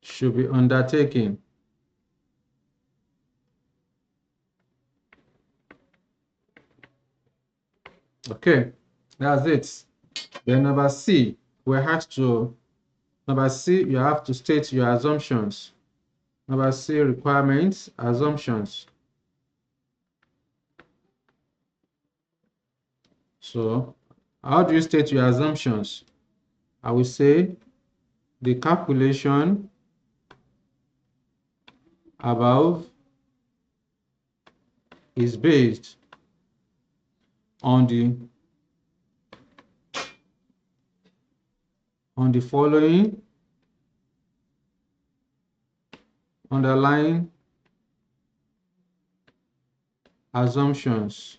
should be undertaken. Okay, that's it. Then number C, you have to state your assumptions. Number C, requirements, assumptions. So how do you state your assumptions? I will say the calculation above is based on the following underlying assumptions.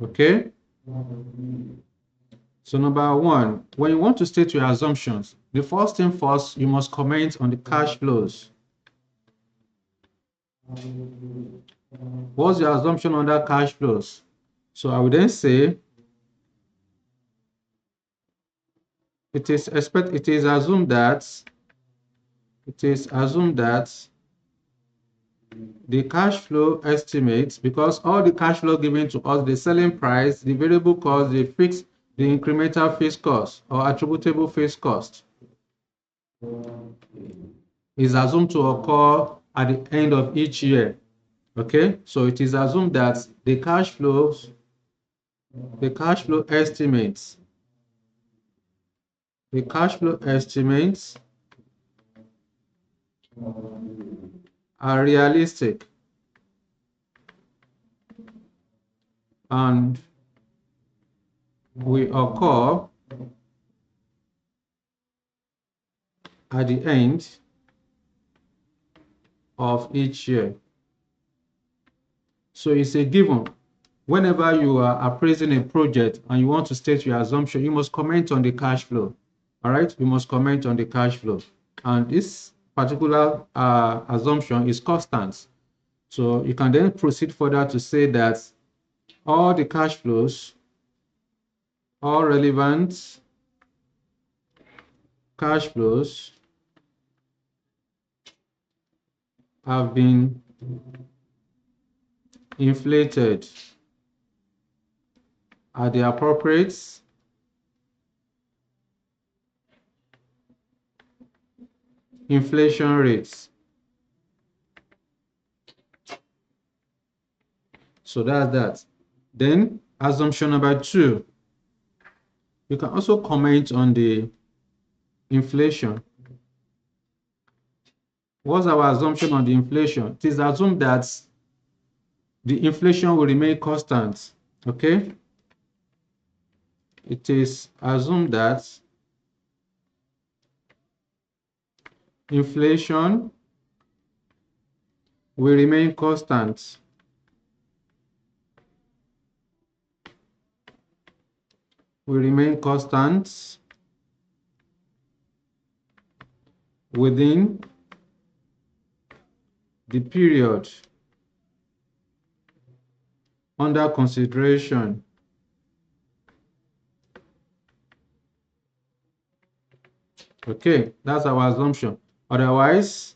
Okay, so number one, when you want to state your assumptions, the first thing first, you must comment on the cash flows. What's your assumption on that cash flows? So I would then say it is assumed that the cash flow estimates, because all the cash flow given to us, the selling price, the variable cost, the fixed, the incremental fixed cost or attributable fixed cost, is assumed to occur at the end of each year. Okay, so it is assumed that the cash flow estimates are realistic and will occur at the end of each year. So it's a given. Whenever you are appraising a project and you want to state your assumption, you must comment on the cash flow. All right, you must comment on the cash flow. And this particular assumption is constant. So you can then proceed further to say that all the cash flows, all relevant cash flows have been inflated at the appropriate inflation rates. So that's that. Then assumption number 2, you can also comment on the inflation. What's our assumption on the inflation? It is assumed that the inflation will remain constant. Okay? It is assumed that inflation will remain constant. Will remain constant within the period under consideration. Okay, that's our assumption. Otherwise,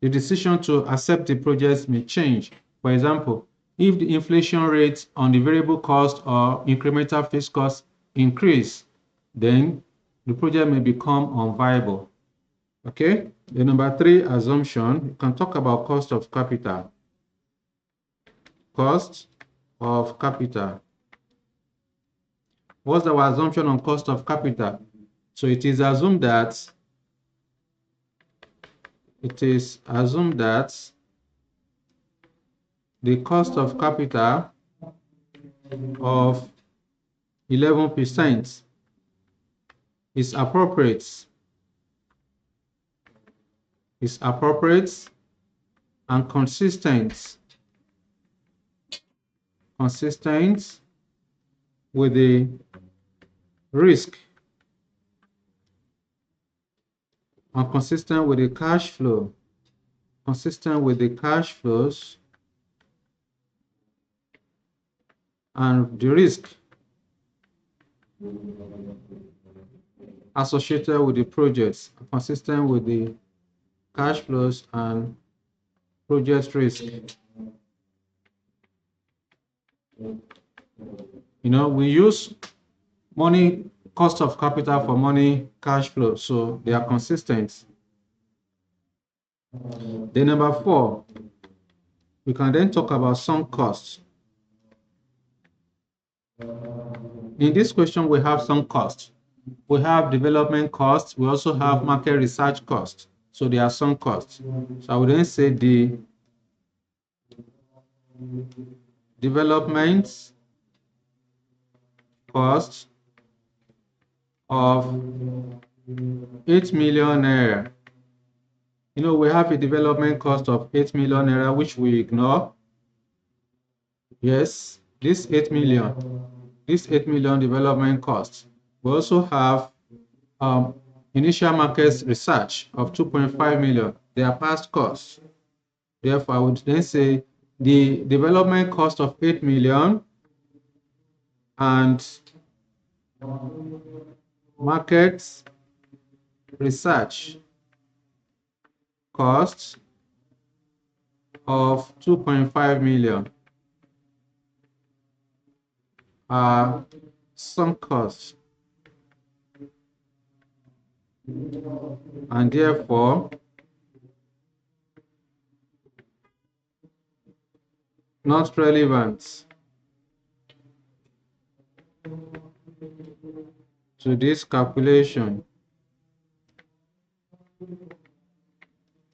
the decision to accept the project may change. For example, if the inflation rate on the variable cost or incremental fixed cost increase, then the project may become unviable. Okay, the number 3 assumption, you can talk about cost of capital. Cost of capital. What's our assumption on cost of capital? So it is assumed that the cost of capital of 11% is appropriate and consistent with the risk and consistent with the cash flow, consistent with the cash flows and the risk associated with the projects, consistent with the cash flows and project risk. You know, we use money cost of capital for money cash flow, so they are consistent. Then number 4, we can then talk about sunk costs. In this question, we have sunk costs. We have development costs. We also have market research costs. So they are sunk costs. So I would then say the development cost of 8 million naira. You know, we have a development cost of 8 million naira, which we ignore. Yes, this 8 million development cost. We also have initial market research of 2.5 million. They are past costs. Therefore, I would then say the development cost of 8 million and market research costs of 2.5 million are sunk costs, and therefore not relevant to this calculation.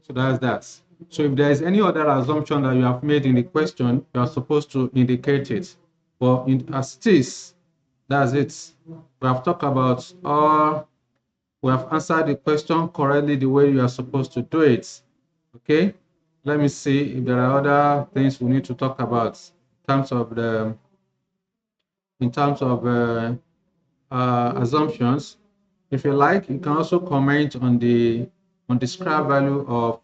So that's that. So if there is any other assumption that you have made in the question, you are supposed to indicate it. But as it is, that's it. We have talked about we have answered the question correctly the way you are supposed to do it. Okay, let me see if there are other things we need to talk about in terms of assumptions. If you like, you can also comment on the scrap value of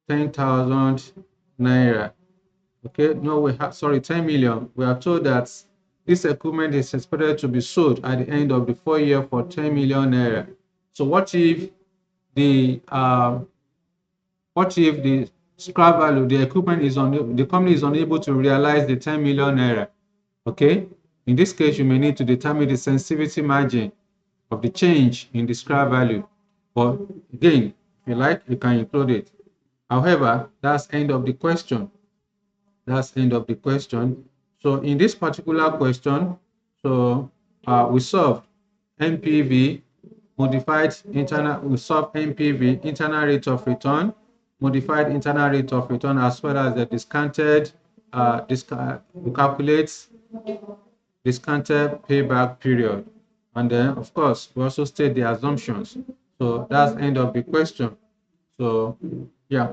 10,000 naira. Okay, no, we have, sorry, 10 million. We are told that this equipment is expected to be sold at the end of the 4 year for 10 million naira. So the what if the scrap value, the equipment is on, the company is unable to realize the 10 million naira? Okay, in this case, you may need to determine the sensitivity margin of the change in the scrap value. But again, if you like, you can include it. However, that's end of the question. That's end of the question. So in this particular question, so we solved NPV, modified internal, we solved NPV, internal rate of return, modified internal rate of return, as well as the discounted, we calculate discounted payback period. And then, of course, we also state the assumptions. So that's end of the question. So, yeah.